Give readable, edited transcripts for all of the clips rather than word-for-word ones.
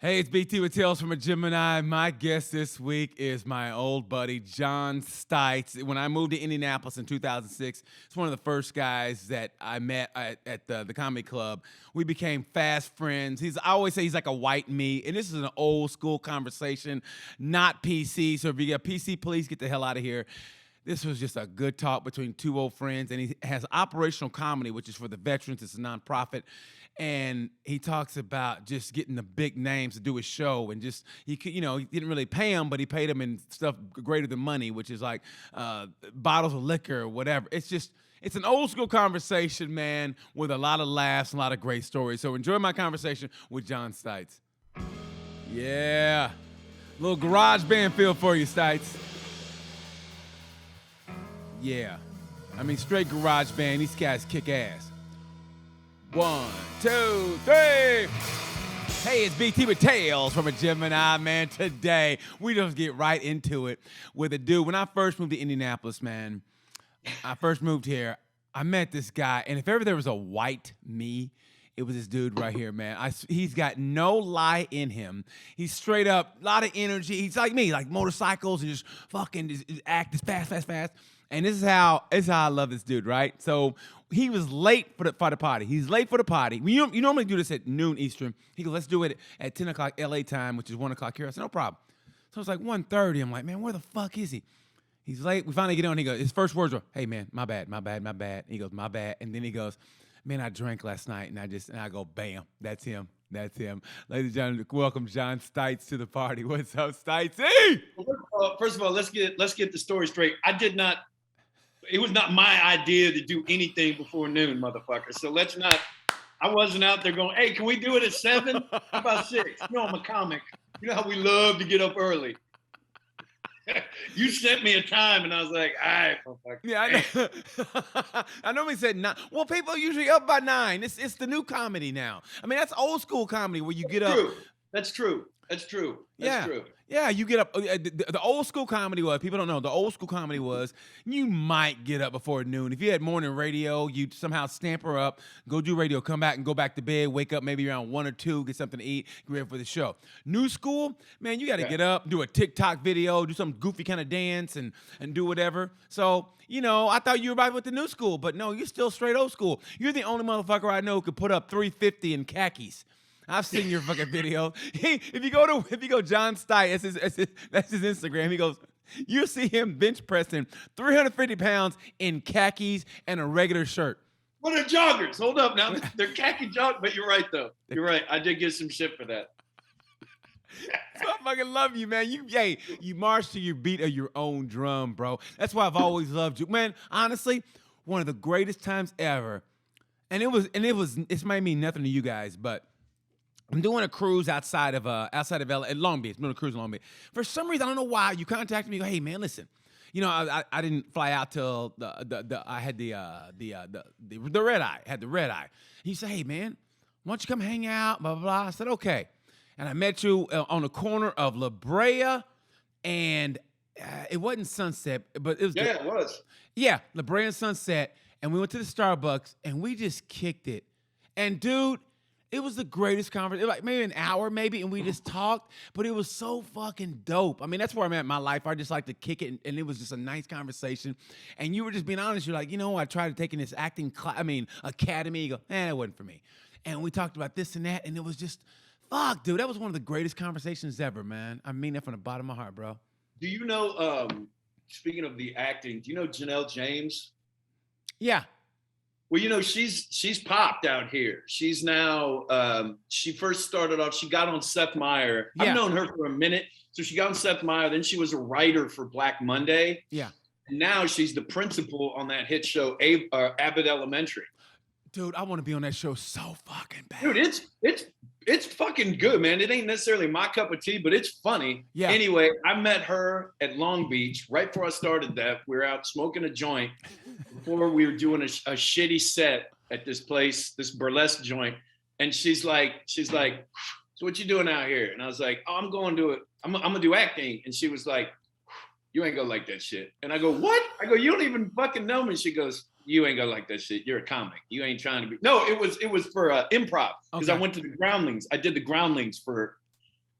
Hey, it's BT with Tales from a Gemini. My guest this week is my old buddy, Jon Stites. When I moved to Indianapolis in 2006, it's one of the first guys that I met at the comedy club. We became fast friends. I always say he's like a white me, and this is an old school conversation, not PC. So if you get PC, please get the hell out of here. This was just a good talk between two old friends, and he has operational comedy, which is for the veterans. It's a nonprofit, and he talks about just getting the big names to do his show, and just he didn't really pay them, but he paid them in stuff greater than money, which is like bottles of liquor or whatever. It's an old school conversation, man, with a lot of laughs and a lot of great stories. So enjoy my conversation with Jon Stites. Yeah, little garage band feel for you, Stites. Yeah, I mean, straight garage band. These guys kick ass. 1, 2, 3. Hey, it's BT with Tales from a Gemini, man. Today, we just get right into it with a dude. When I first moved to Indianapolis, man, I first moved here, I met this guy, and if ever there was a white me, it was this dude right here, man. He's got no lie in him. He's straight up, a lot of energy. He's like me, like motorcycles and just fucking just act fast. And this is how I love this dude, right? So he was late for the party. He's late for the party. You normally do this at noon Eastern. He goes, let's do it at 10 o'clock LA time, which is 1 o'clock here. I said, no problem. So it's like 1:30. I'm like, man, where the fuck is he? He's late. We finally get on. He goes, his first words were, hey, man, my bad. He goes, my bad. And then he goes, man, I drank last night. And I go, bam, that's him. Ladies and gentlemen, welcome Jon Stites to the party. What's up, Stites? Well, first of all, let's get the story straight. It was not my idea to do anything before noon, motherfucker. So I wasn't out there going, hey, can we do it at 7? How about 6? You know, I'm a comic. You know how we love to get up early. You sent me a time, and I was like, all right, motherfucker. Yeah, I know. I normally said 9. Well, people are usually up by 9. It's the new comedy now. I mean, that's old school comedy where you get up. That's true. Yeah, you get up. The old school comedy was, people don't know, the old school comedy was you might get up before noon. If you had morning radio, you'd somehow stamp her up, go do radio, come back and go back to bed, wake up maybe around 1 or 2, get something to eat, get ready for the show. New school, man, you got to get up, do a TikTok video, do some goofy kind of dance and do whatever. So, I thought you were right with the new school, but no, you're still straight old school. You're the only motherfucker I know who could put up 350 in khakis. I've seen your fucking video. If you go Jon Stites, that's his Instagram. He goes, you see him bench pressing 350 pounds in khakis and a regular shirt. What are joggers? Hold up now. They're khaki joggers, but you're right though. You're right. I did get some shit for that. So I fucking love you, man. You march to your beat of your own drum, bro. That's why I've always loved you, man. Honestly, one of the greatest times ever. It's might mean nothing to you guys, but I'm doing a cruise outside of LA, Long Beach. I'm doing a cruise in Long Beach. For some reason, I don't know why, you contacted me. You go, hey man, listen. I didn't fly out till I had the red eye. I had the red eye. He said, hey man, why don't you come hang out? Blah blah blah. I said okay. And I met you on the corner of La Brea, and it wasn't Sunset, but it was. Yeah, it was. Yeah, La Brea and Sunset, and we went to the Starbucks and we just kicked it. And dude, it was the greatest conversation, like maybe an hour, and we just talked, but it was so fucking dope. I mean, that's where I'm at in my life. I just like to kick it, and it was just a nice conversation. And you were just being honest. You're like, I tried taking this acting academy. You go, it wasn't for me. And we talked about this and that, and it was just, fuck, dude, that was one of the greatest conversations ever, man. I mean that from the bottom of my heart, bro. Do you know, speaking of the acting, do you know Janelle James? Yeah. Well, she's popped out here. She's now, she first started off, she got on Seth Meyers. Yeah. I've known her for a minute. So she got on Seth Meyers. Then she was a writer for Black Monday. Yeah. And now she's the principal on that hit show, Abbott Elementary. Dude, I want to be on that show so fucking bad. Dude, it's fucking good, man. It ain't necessarily my cup of tea, but it's funny. Yeah. Anyway, I met her at Long Beach right before I started that. We were out smoking a joint before we were doing a shitty set at this place, this burlesque joint. And she's like, so what you doing out here? And I was like, oh, I'm going to do it. I'm gonna do acting. And she was like, you ain't gonna like that shit. And I go, what? I go, you don't even fucking know me. She goes, you ain't gonna like that shit. You're a comic. You ain't trying to be. No, it was for improv because I went to the Groundlings. I did the Groundlings for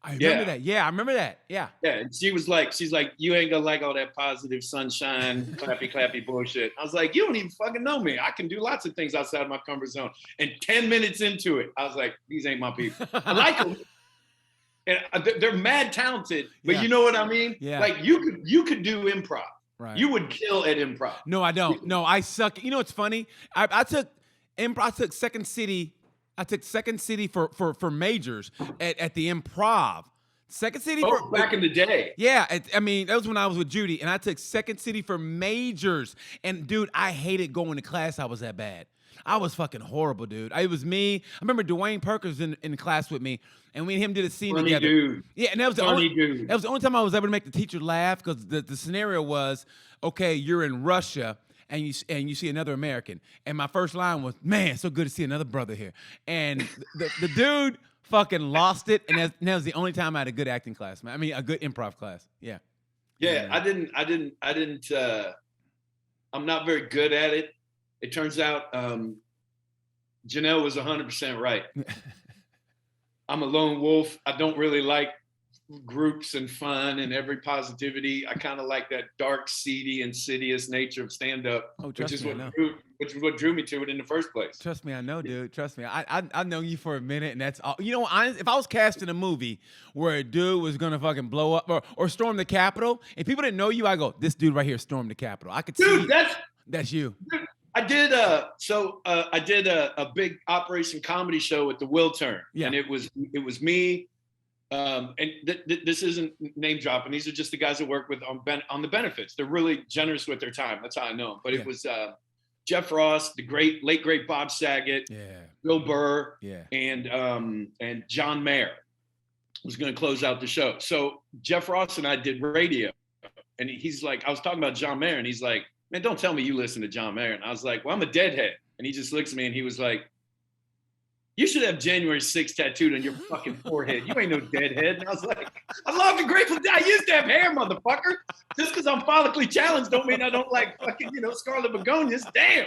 I remember that. Yeah, I remember that. Yeah. Yeah, and she's like, you ain't gonna like all that positive sunshine, clappy bullshit. I was like, you don't even fucking know me. I can do lots of things outside of my comfort zone. And 10 minutes into it, I was like, these ain't my people. I like them. And they're mad talented, but you know what I mean? Yeah. Like you could do improv. Right. You would kill at improv. No, I don't. No, I suck. You know what's funny? I took improv. I took Second City. I took Second City for majors at the Improv. Second City for back in the day. Yeah, I mean that was when I was with Judy, and I took Second City for majors. And dude, I hated going to class. I was that bad. I was fucking horrible, dude. It was me. I remember Dwayne Perkins in class with me, and we and him did a scene Funny together. Dude. Yeah, and that was the only time I was able to make the teacher laugh, because the scenario was, okay, you're in Russia and you see another American, and my first line was, man, so good to see another brother here. And the dude fucking lost it, and that was the only time I had a good acting class, man. I mean, a good improv class. Yeah. Yeah, I didn't. I'm not very good at it. It turns out Janelle was 100% right. I'm a lone wolf. I don't really like groups and fun and every positivity. I kind of like that dark, seedy, insidious nature of stand-up, which is what drew me to it in the first place. Trust me, I know, dude. Trust me. I've known you for a minute, and that's all. You know, if I was casting a movie where a dude was gonna fucking blow up or storm the Capitol, if people didn't know you, I go, this dude right here stormed the Capitol. I could see that's you. Dude, I did a big Operation Comedy show at the Will Turn, and it was me. And this isn't name dropping. These are just the guys that work with on the benefits. They're really generous with their time. That's how I know them. But it was Jeff Ross, the late great Bob Saget, Bill Burr, and John Mayer was going to close out the show. So Jeff Ross and I did radio, and he's like, I was talking about John Mayer, and he's like, man, don't tell me you listen to John Mayer. And I was like, well, I'm a deadhead. And he just looks at me and he was like, you should have January 6th tattooed on your fucking forehead. You ain't no deadhead. And I was like, I love the Grateful Dead. I used to have hair, motherfucker. Just because I'm follically challenged don't mean I don't like fucking, scarlet begonias. Damn.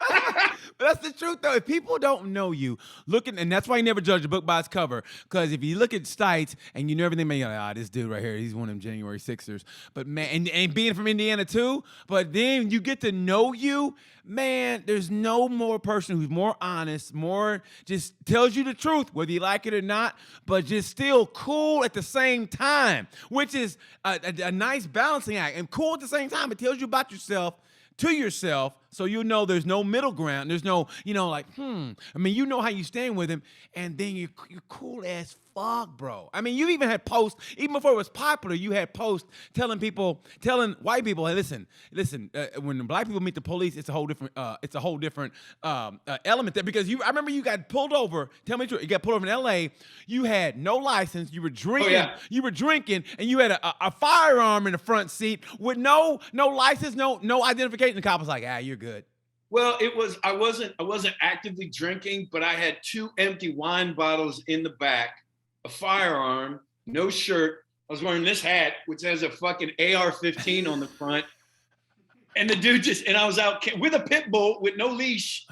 But that's the truth, though. If people don't know you, and that's why you never judge a book by its cover. Because if you look at Stites and you know everything, man, you're like, this dude right here, he's one of them January Sixers. But man, and being from Indiana too. But then you get to know you, man. There's no more person who's more honest, more just tells you the truth, whether you like it or not, but just still cool at the same time, which is a nice balancing act. And cool at the same time, it tells you about yourself to yourself, so you know there's no middle ground. There's no, I mean, you know how you stand with him, and then you're cool as fuck, bro. I mean, you even had posts, even before it was popular, you had posts telling white people, hey, listen, when black people meet the police, it's a whole different element there, because I remember you got pulled over, tell me the truth, you got pulled over in LA, you had no license, you were drinking, and you had a firearm in the front seat with no license, no identification. The cop was like, you're good. Well, I wasn't actively drinking, but I had 2 empty wine bottles in the back, a firearm, no shirt. I was wearing this hat, which has a fucking AR-15 on the front. And the dude and I was out with a pit bull with no leash.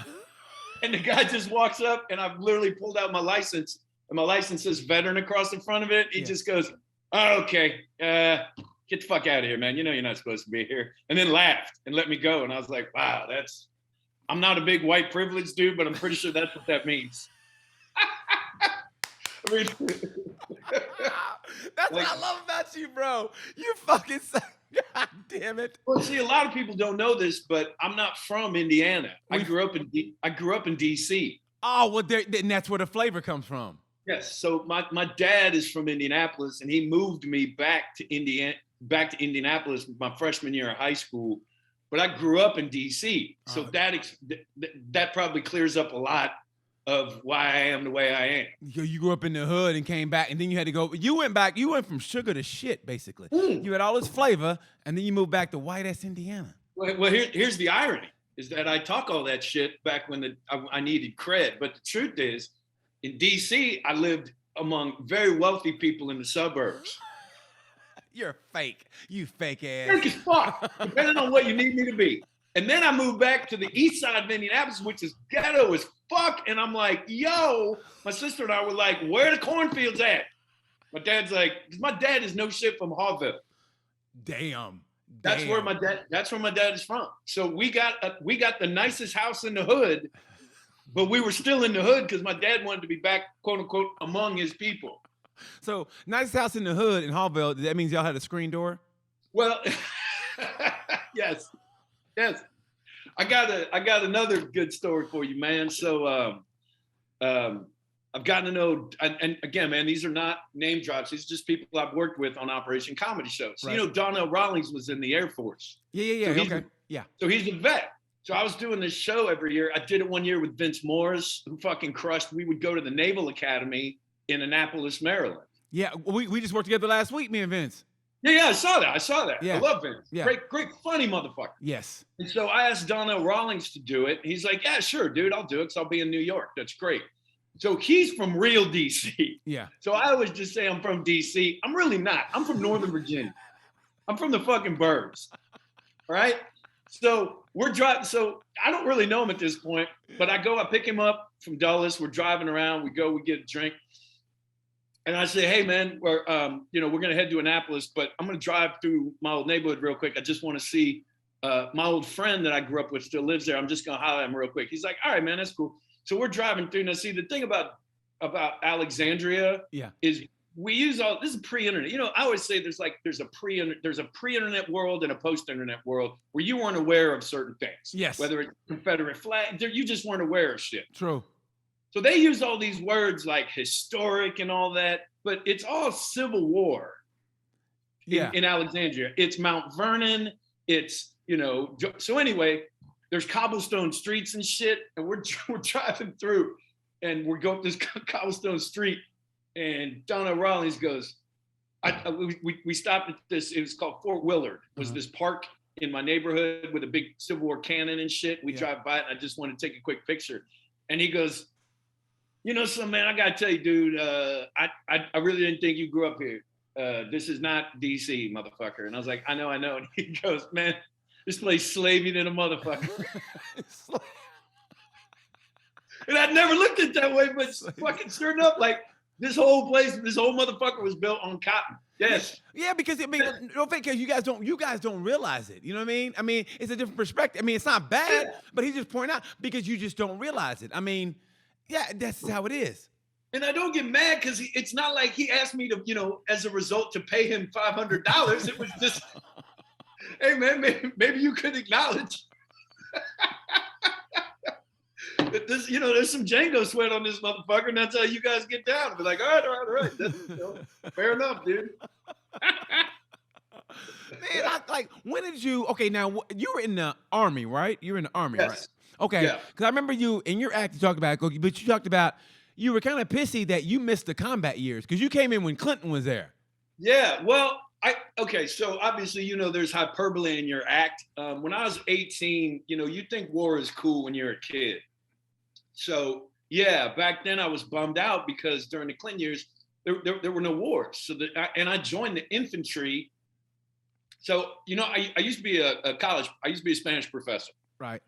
And the guy just walks up, and I've literally pulled out my license, and my license says veteran across the front of it. He just goes, okay, get the fuck out of here, man. You know you're not supposed to be here. And then laughed and let me go. And I was like, wow, I'm not a big white privilege dude, but I'm pretty sure that's what that means. I mean, that's what I love about you, bro. You fucking God damn it. Well, see, a lot of people don't know this, but I'm not from Indiana. I grew up in DC. Oh, well, and that's where the flavor comes from. Yes. So my dad is from Indianapolis, and he moved me back to Indianapolis my freshman year of high school. But I grew up in DC, so that probably clears up a lot of why I am the way I am. You grew up in the hood and came back, and then you had to go. You went from sugar to shit, basically. You had all this flavor, and then you moved back to white-ass Indiana. Well, here's the irony, is that I talk all that shit back when I needed cred. But the truth is, in DC, I lived among very wealthy people in the suburbs. You're fake. You fake ass. Fake as fuck, depending on what you need me to be. And then I moved back to the east side of Indianapolis, which is ghetto as fuck. And I'm like, yo, my sister and I were like, where are the cornfields at? My dad's like, 'cause my dad is no shit from Harville. Damn. That's where my dad is from. So we got the nicest house in the hood, but we were still in the hood because my dad wanted to be back, quote unquote, among his people. So nice house in the hood in Hallville. That means y'all had a screen door. Well, yes. I got another good story for you, man. So I've gotten to know, and again, man, these are not name drops. These are just people I've worked with on Operation Comedy shows. So, Right. you know, Donnell Rawlings was in the Air Force. Yeah. So he's Okay. Yeah. So he's a vet. So I was doing this show every year. I did it one year with Vince Morris, who fucking crushed. We would go to the Naval Academy in Annapolis, Maryland. Yeah. We just worked together last week, me and Vince. Yeah, I saw that. Yeah. I love Vince. Yeah. Great, funny motherfucker. Yes. And so I asked Donnell Rawlings to do it. He's like, yeah, sure, dude, I'll do it because I'll be in New York. That's great. So he's from real DC. Yeah. So I always just say I'm from DC. I'm really not. I'm from Northern Virginia. I'm from the fucking burbs. All right. So we're driving. So I don't really know him at this point, but I pick him up from Dulles. We're driving around. We get a drink. And I say, hey, man, we're going to head to Annapolis, but I'm going to drive through my old neighborhood real quick. I just want to see my old friend that I grew up with still lives there. I'm just going to holler at him real quick. He's like, all right, man, that's cool. So we're driving through. Now, see, the thing about Alexandria is we use this is pre-internet. You know, I always say there's a pre-internet world and a post-internet world where you weren't aware of certain things. Yes. Whether it's Confederate flag, you just weren't aware of shit. True. So they use all these words like historic and all that, but it's all Civil War in Alexandria. It's Mount Vernon. It's, so anyway, there's cobblestone streets and shit, and we're driving through, and we're going up this cobblestone street, and Donna Rawlings goes, we stopped at this, it was called Fort Willard, was this park in my neighborhood with a big Civil War cannon and shit. We drive by it, and I just wanted to take a quick picture. And he goes, man, I gotta tell you, dude, I really didn't think you grew up here. This is not DC, motherfucker. And I was like, I know. And he goes, man, this place slavey than a motherfucker. And I'd never looked at it that way, but fucking sure enough, like this whole motherfucker was built on cotton. Yes. Yeah, because don't think you guys don't realize it. You know what I mean? I mean, it's a different perspective. I mean, it's not bad, but he's just pointing out because you just don't realize it. I mean, yeah, that's how it is. And I don't get mad because it's not like he asked me to, as a result, to pay him $500. It was just, hey man, maybe you could acknowledge that this, there's some Django sweat on this motherfucker, and that's how you guys get down. I'll be like, all right. That's, fair enough, dude. Man, when did you? Okay, now you were in the Army, right? You were in the Army, yes. right? Okay, because I remember you in your act. You talked about, but you talked about you were kind of pissy that you missed the combat years because you came in when Clinton was there. Yeah, well, so obviously, there's hyperbole in your act. When I was 18, you think war is cool when you're a kid. So yeah, back then I was bummed out because during the Clinton years, there were no wars. So and I joined the infantry. So, I used to be I used to be a Spanish professor. Right.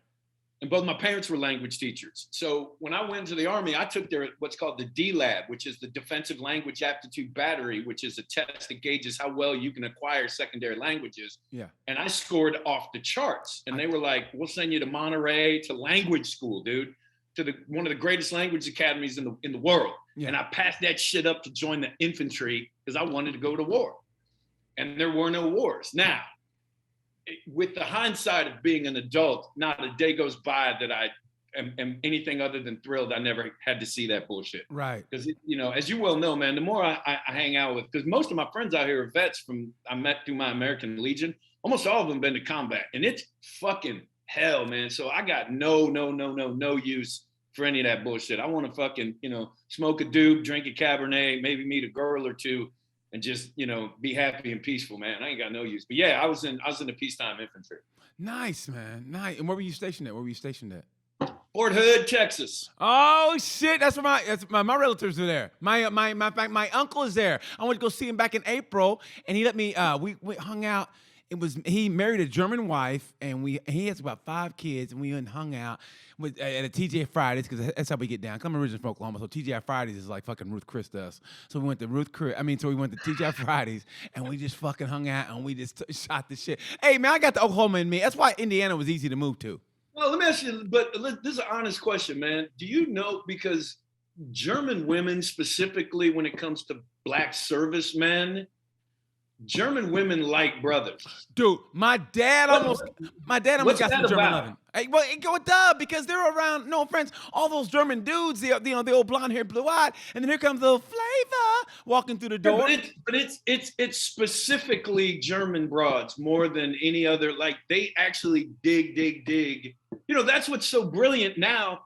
And both my parents were language teachers. So when I went into the Army, I took what's called the D-Lab, which is the Defensive Language Aptitude Battery, which is a test that gauges how well you can acquire secondary languages. Yeah. And I scored off the charts. And they were like, we'll send you to Monterey to language school, dude, to one of the greatest language academies in the world. Yeah. And I passed that shit up to join the infantry because I wanted to go to war. And there were no wars. Now, with the hindsight of being an adult, not a day goes by that I am anything other than thrilled I never had to see that bullshit. Right. Because, as you well know, man, the more I hang out with, because most of my friends out here are vets I met through my American Legion. Almost all of them been to combat. And it's fucking hell, man. So I got no use for any of that bullshit. I want to fucking, smoke a doob, drink a Cabernet, maybe meet a girl or two, and just, be happy and peaceful, man. I ain't got no use. But yeah, I was in the peacetime infantry. Nice, man. Nice. And where were you stationed at? Fort Hood, Texas. Oh shit! That's where my relatives are there. My uncle is there. I went to go see him back in April, and he let me. We hung out he married a German wife, and he has about 5 kids, and we went and hung out at a TGI Fridays because that's how we get down. 'Cause I'm originally from Oklahoma, so TGI Fridays is like fucking Ruth Chris does. So we went to so we went to TGI Fridays, and we just fucking hung out, and we just shot the shit. Hey man, I got the Oklahoma in me. That's why Indiana was easy to move to. Well, let me ask you, but this is an honest question, man. Do you know, because German women, specifically when it comes to black servicemen, German women like brothers. Dude, my dad almost got some German loving. Hey, well, go duh, because they're around, no friends, all those German dudes, the old blonde hair, blue eyed, and then here comes the flavor walking through the door. Yeah, but it's specifically German broads more than any other. Like they actually dig. That's what's so brilliant now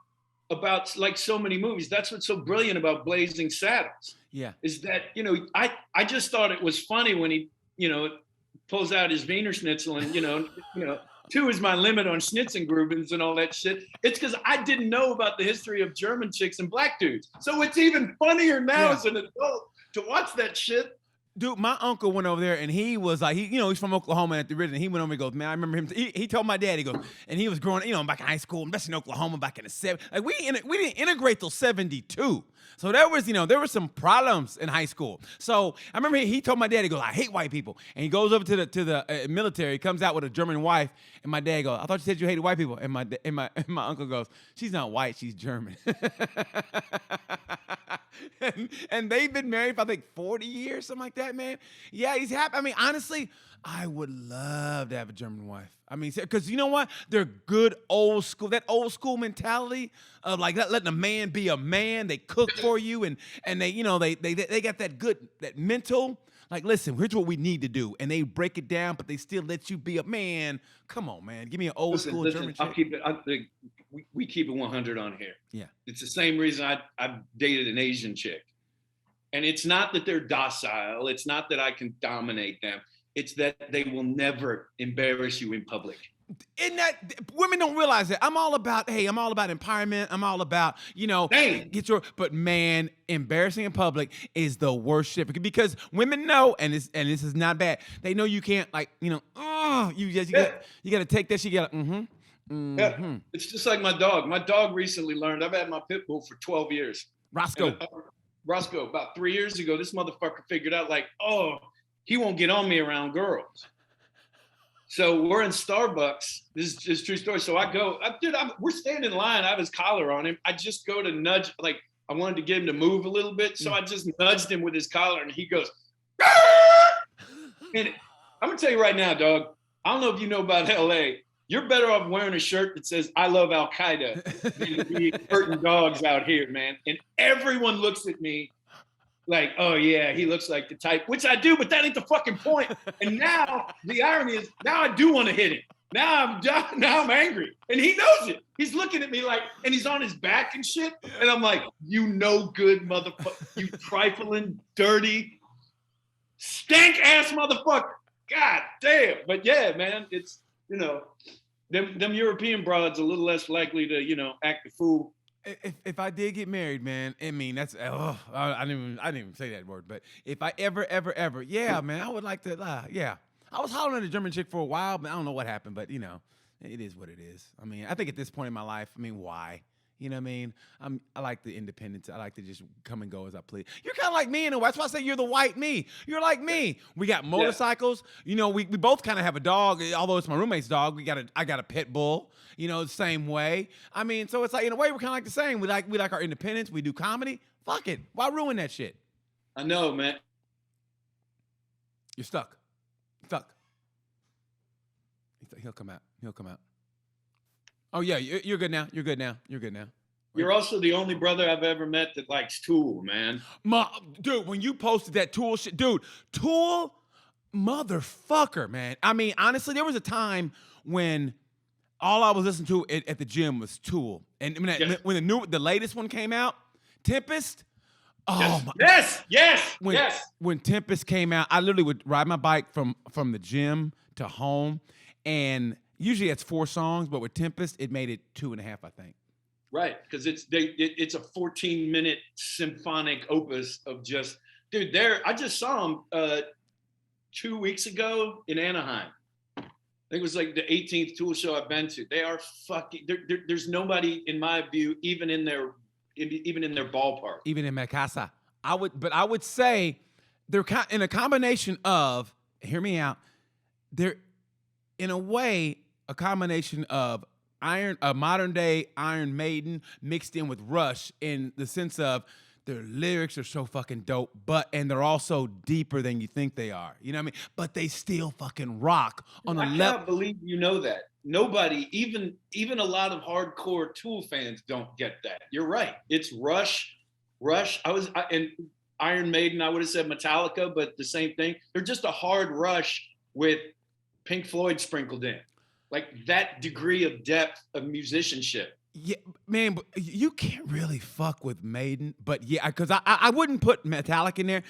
about like so many movies. That's what's so brilliant about Blazing Saddles. Yeah. Is that, I just thought it was funny when he, pulls out his Wiener Schnitzel and, 2 is my limit on Schnitzengrubens and all that shit. It's because I didn't know about the history of German chicks and black dudes. So it's even funnier now as an adult to watch that shit. Dude, my uncle went over there and he was like, he's from Oklahoma at the original. He went over and goes, man, I remember him. He told my dad, he goes, and he was growing, back in high school, especially in Oklahoma back in the 70s. Like we didn't integrate till 72. So there were some problems in high school. So I remember he told my dad, he goes, I hate white people. And he goes over to the military, comes out with a German wife, and my dad goes, I thought you said you hated white people. And my uncle goes, she's not white, she's German. and they've been married for I think 40 years, something like that, man. Yeah, he's happy. I mean, honestly, I would love to have a German wife. I mean, because you know what? They're good old school. That old school mentality of like letting a man be a man. They cook for you, and they they got that mental. Like, listen, here's what we need to do, and they break it down, but they still let you be a man. Come on, man, give me an old school German chick. I'll keep it. We keep it 100 on here. Yeah, it's the same reason I dated an Asian chick, and it's not that they're docile. It's not that I can dominate them. It's that they will never embarrass you in public. In that, women don't realize that. I'm all about empowerment. I'm all about, but man, embarrassing in public is the worst shit because women know, and this is not bad. They know you can't you got to take that shit. You got to, Yeah, it's just like my dog. My dog recently learned. I've had my pit bull for 12 years. Roscoe, about 3 years ago, this motherfucker figured out he won't get on me around girls. So we're in Starbucks. This is just true story. So we're standing in line. I have his collar on him. I just go to nudge, I wanted to get him to move a little bit. So I just nudged him with his collar and he goes, and I'm going to tell you right now, dog, I don't know if you know about LA. You're better off wearing a shirt that says, I love Al Qaeda than to be hurting dogs out here, man. And everyone looks at me like, oh yeah, he looks like the type, which I do, but that ain't the fucking point. And now the irony is, now I do want to hit him. Now I'm angry, and he knows it. He's looking at me and he's on his back and shit. And I'm like, you no good motherfucker, you trifling, dirty, stank ass motherfucker. God damn. But yeah, man, it's them European broads a little less likely to act the fool. If I did get married, man, I mean that's I didn't even say that word, but if I ever, yeah, man, I would like to, yeah. I was hollering at a German chick for a while, but I don't know what happened, but it is what it is. I mean, I think at this point in my life, I mean, why? You know what I mean? I like the independence. I like to just come and go as I please. You're kind of like me in a way. That's why I say you're the white me. You're like me. We got motorcycles. Yeah. We both kind of have a dog, although it's my roommate's dog. I got a pit bull. The same way. I mean, so it's like in a way we're kind of like the same. We like our independence. We do comedy. Fuck it. Why ruin that shit? I know, man. You're stuck. He'll come out. Oh yeah, you're good now. You're also the only brother I've ever met that likes Tool, man. Dude, when you posted that Tool shit, dude, Tool, motherfucker, man. I mean, honestly, there was a time when all I was listening to at the gym was Tool, and when the latest one came out, Tempest. Oh yes. When Tempest came out, I literally would ride my bike from the gym to home, and usually it's 4 songs, but with Tempest, it made it 2.5, I think. Right, because it's a 14-minute symphonic opus of just, dude. I just saw him 2 weeks ago in Anaheim. think it was like the 18th Tool show I've been to. They are fucking. There's nobody in my view, even in their ballpark. Even in Macasa, I would say they're in a combination of. Hear me out. They're in a way a combination of modern day Iron Maiden mixed in with Rush in the sense of their lyrics are so fucking dope, and they're also deeper than you think they are. You know what I mean? But they still fucking rock on a level. I cannot believe you know that. Nobody, even a lot of hardcore Tool fans don't get that. You're right. It's Rush. And Iron Maiden, I would have said Metallica, but the same thing. They're just a hard Rush with Pink Floyd sprinkled in. Like that degree of depth of musicianship. Yeah, man, but you can't really fuck with Maiden, but yeah, because I wouldn't put Metallica in there,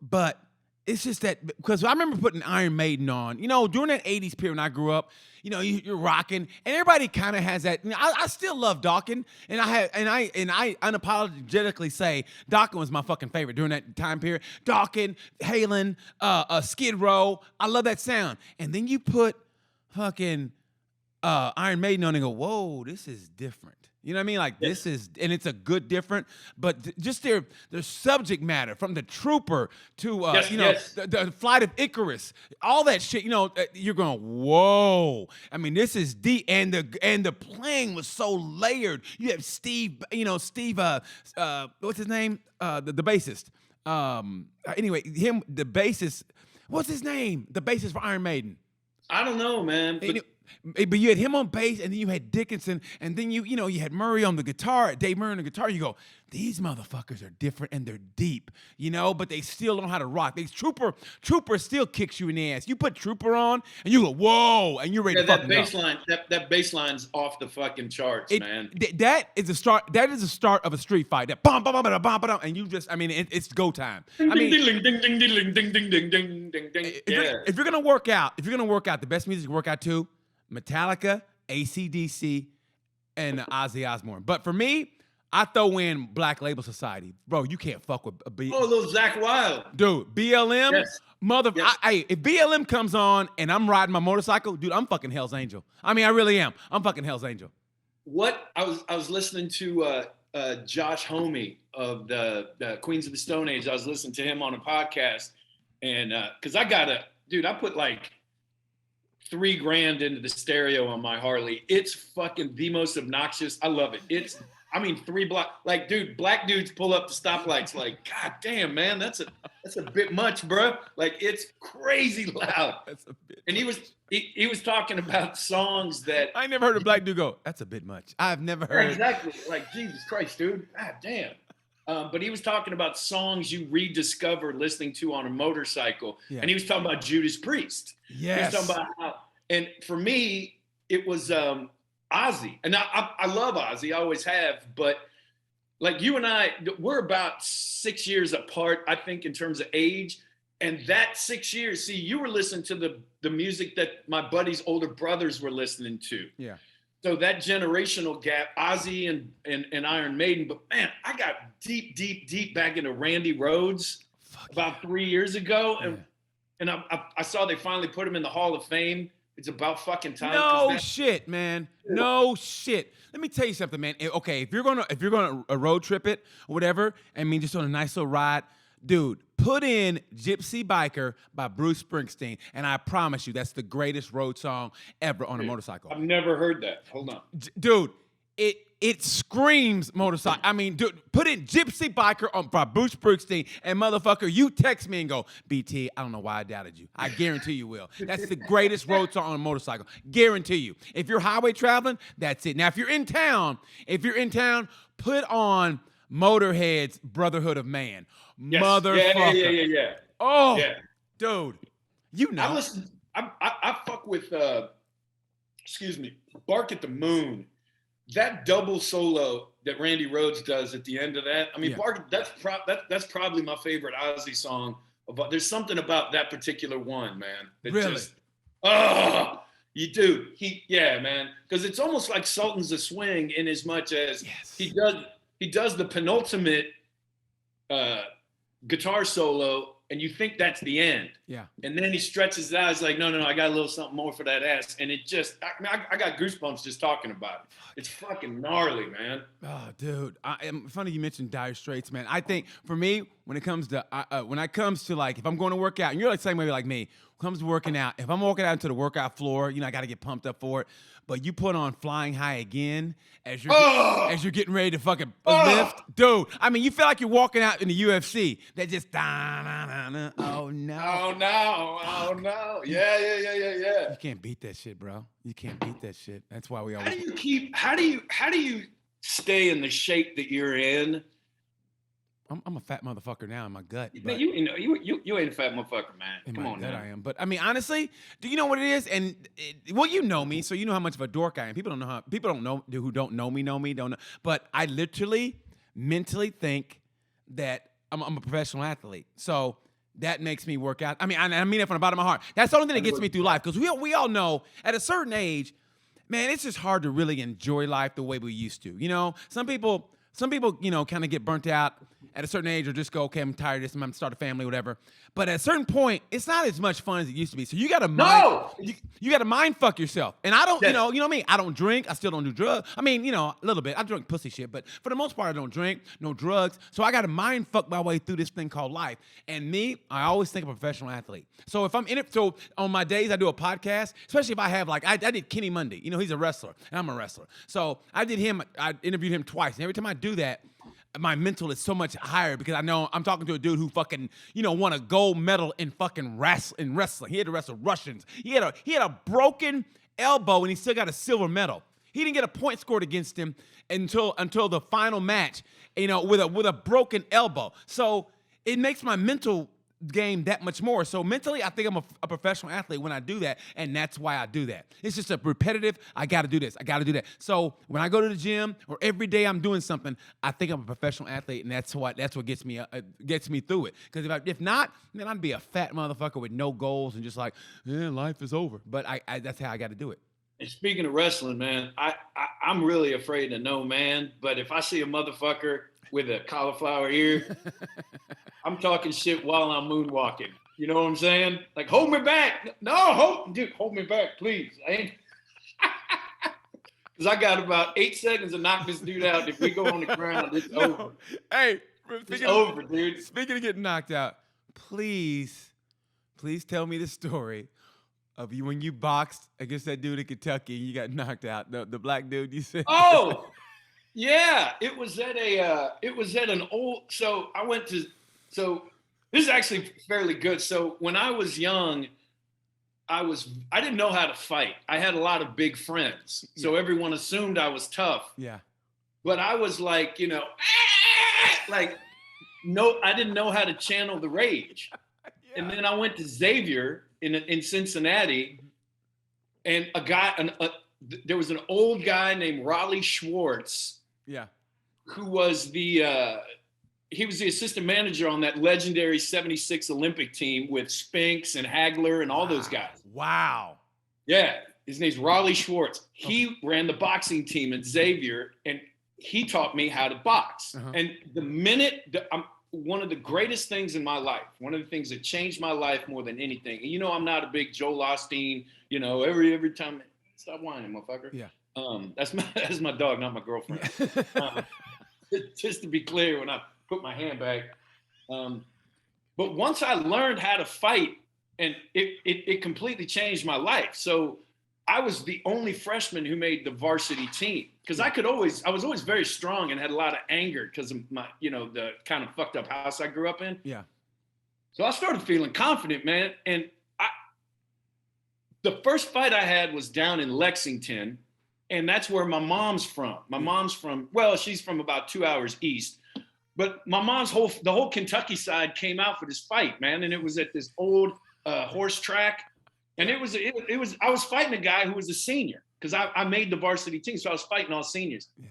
but it's just that because I remember putting Iron Maiden on, during that 80s period when I grew up, you're rocking, and everybody kind of has that. I still love Dokken, and I unapologetically say Dokken was my fucking favorite during that time period. Dokken, Halen, Skid Row, I love that sound. And then you put fucking Iron Maiden on and go, whoa, this is different. You know what I mean? Like this is, and it's a good different, but just their subject matter from the Trooper to the Flight of Icarus, all that shit. You're going, whoa. I mean, this is deep, and the playing was so layered. You have Steve, what's his name? The bassist. Anyway, the bassist. What's his name? The bassist for Iron Maiden. I don't know, man. But you had him on bass, and then you had Dickinson, and then you had Murray on the guitar, Dave Murray on the guitar. You go, these motherfuckers are different and they're deep, but they still know how to rock. Trooper still kicks you in the ass. You put Trooper on, and you go, whoa, and you're ready to fucking go. That bass line's off the fucking charts, man. That is a start. That is the start of a street fight. That bum bum bum bum bum bum, and you just, it's go time. Ding, ding, ding, ding, ding, ding, ding, ding, ding, ding, ding. If you're gonna work out, the best music to work out to. Metallica, AC/DC, and Ozzy Osbourne. But for me, I throw in Black Label Society. Bro, you can't fuck with a little Zakk Wylde. Dude, BLM, yes. If BLM comes on and I'm riding my motorcycle, dude, I'm fucking Hell's Angel. I mean, I really am. I'm fucking Hell's Angel. What I was listening to Josh Homme of the Queens of the Stone Age. I was listening to him on a podcast, and because I put like $3,000 into the stereo on my Harley. It's fucking the most obnoxious. I love it. Dude, black dudes pull up the stoplights like, God damn, man, that's a bit much, bro. Like, it's crazy loud. That's a bit. And he was talking about songs that I never heard a black dude go, that's a bit much. I've never heard. Exactly. Like, Jesus Christ, dude. God damn. But he was talking about songs you rediscover listening to on a motorcycle. Yeah. And he was talking about Judas Priest. Yes. He was talking about and for me, it was Ozzy. And I love Ozzy, I always have. But like you and I, we're about 6 years apart, I think, in terms of age. And that 6 years, see, you were listening to the music that my buddy's older brothers were listening to. Yeah. So that generational gap, Ozzy and Iron Maiden, but man, I got deep back into Randy Rhoads about 3 years ago, and I saw they finally put him in the Hall of Fame. It's about fucking time. No shit, man. No shit. Let me tell you something, man. Okay, if you're gonna road trip it or whatever, just on a nice little ride, dude, put in Gypsy Biker by Bruce Springsteen, and I promise you that's the greatest road song ever on a motorcycle. I've never heard that. Hold on. Dude, it screams motorcycle. Dude, put in Gypsy Biker by Bruce Springsteen, and motherfucker, you text me and go, BT, I don't know why I doubted you. I guarantee you will. That's the greatest road song on a motorcycle. Guarantee you. If you're highway traveling, that's it. Now, if you're in town, put on Motorhead's Brotherhood of Man. Yes. Motherfucker. Yeah. Oh, yeah. Dude. I fuck with, Bark at the Moon. That double solo that Randy Rhoads does at the end of that. Bark, that's probably my favorite Ozzy song. There's something about that particular one, man. That really? You do. Man. Because it's almost like Sultans of Swing in as much as he does the penultimate guitar solo and you think that's the end. Yeah. And then he stretches it out. He's like, no, I got a little something more for that ass. And it just, I got goosebumps just talking about it. It's fucking gnarly, man. Oh, dude. Funny you mentioned Dire Straits, man. I think for me, when it comes to like, if I'm going to work out, and you're like saying maybe like me, when it comes to working out, if I'm walking out into the workout floor, I got to get pumped up for it. But you put on Flying High Again as you're getting ready to fucking lift, dude. I mean, you feel like you're walking out in the UFC. That just oh no. Yeah. You can't beat that shit, bro. You can't beat that shit. That's why we always. How do you stay in the shape that you're in? I'm a fat motherfucker now in my gut. Man, you ain't a fat motherfucker, man. In Come my on, gut, man. I am. But I mean, honestly, do you know what it is? And well, you know me, so you know how much of a dork I am. People don't know who don't know me don't know. But I literally, mentally think that I'm a professional athlete. So that makes me work out. I mean it from the bottom of my heart. That's the only thing that gets me through life, because we all know at a certain age, man, it's just hard to really enjoy life the way we used to. Some people, kind of get burnt out at a certain age, or just go, okay, I'm tired of this, I'm going to start a family, whatever. But at a certain point, it's not as much fun as it used to be. So you got to you got to mind fuck yourself. And I don't, you know me, I don't drink. I still don't do drugs. I mean, a little bit. I drink pussy shit, but for the most part, I don't drink, no drugs. So I got to mind fuck my way through this thing called life. And me, I always think of a professional athlete. So if I'm in it, so on my days I do a podcast, especially if I have I did Kenny Monday. He's a wrestler and I'm a wrestler. So I interviewed him twice. And every time I do that, my mental is so much higher, because I know I'm talking to a dude who fucking, won a gold medal in fucking wrestling. He had to wrestle Russians. He had a broken elbow and he still got a silver medal. He didn't get a point scored against him until the final match, with a broken elbow. So it makes my mental game that much more. So mentally, I think I'm a professional athlete when I do that, and that's why I do that. It's just a repetitive, I got to do this, I got to do that. So when I go to the gym, or every day I'm doing something, I think I'm a professional athlete, and that's what gets me through it. Because if not, then I'd be a fat motherfucker with no goals and just like, life is over. But I that's how I got to do it. And speaking of wrestling, man, I'm really afraid of no man. But if I see a motherfucker with a cauliflower ear, I'm talking shit while I'm moonwalking. You know what I'm saying? Like, hold me back. No, hold me back, please. I ain't. Because I got about 8 seconds to knock this dude out. If we go on the ground, it's over. Hey, it's over, dude. Speaking of getting knocked out, please tell me the story of you when you boxed against that dude in Kentucky and you got knocked out. The black dude you said. Oh, yeah. It was at an old. So this is actually fairly good. So when I was young, I didn't know how to fight. I had a lot of big friends, so everyone assumed I was tough. Yeah. But I was like, like, no, I didn't know how to channel the rage. Yeah. And then I went to Xavier in Cincinnati, and there was an old guy named Raleigh Schwartz. Yeah. Who was he was the assistant manager on that legendary 76 Olympic team with Spinks and Hagler and all those guys. Wow. Yeah. His name's Raleigh Schwartz. He ran the boxing team at Xavier, and he taught me how to box. Uh-huh. And one of the greatest things in my life, one of the things that changed my life more than anything, and I'm not a big Joel Osteen, every time, stop whining, motherfucker. Yeah. That's my dog, not my girlfriend. Just to be clear, when I put my hand back. But once I learned how to fight, and it completely changed my life. So I was the only freshman who made the varsity team, because I was always very strong and had a lot of anger because of my, the kind of fucked up house I grew up in. Yeah. So I started feeling confident, man. And the first fight I had was down in Lexington, and that's where my mom's from. My mom's from, she's from about 2 hours east. But my mom's the whole Kentucky side came out for this fight, man. And it was at this old horse track. And I was fighting a guy who was a senior, because I made the varsity team. So I was fighting all seniors. Yeah.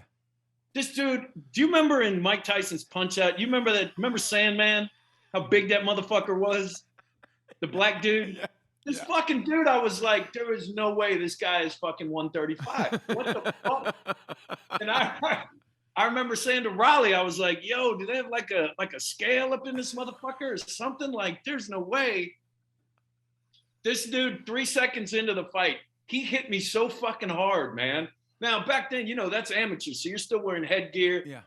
This dude, do you remember in Mike Tyson's Punch Out? You remember Sandman? How big that motherfucker was? The black dude? Yeah. This fucking dude, I was like, there is no way this guy is fucking 135. What the fuck? And I remember saying to Raleigh, I was like, yo, do they have like a scale up in this motherfucker or something? Like, there's no way. This dude, 3 seconds into the fight, he hit me so fucking hard, man. Now, back then, that's amateur. So you're still wearing headgear. Yeah.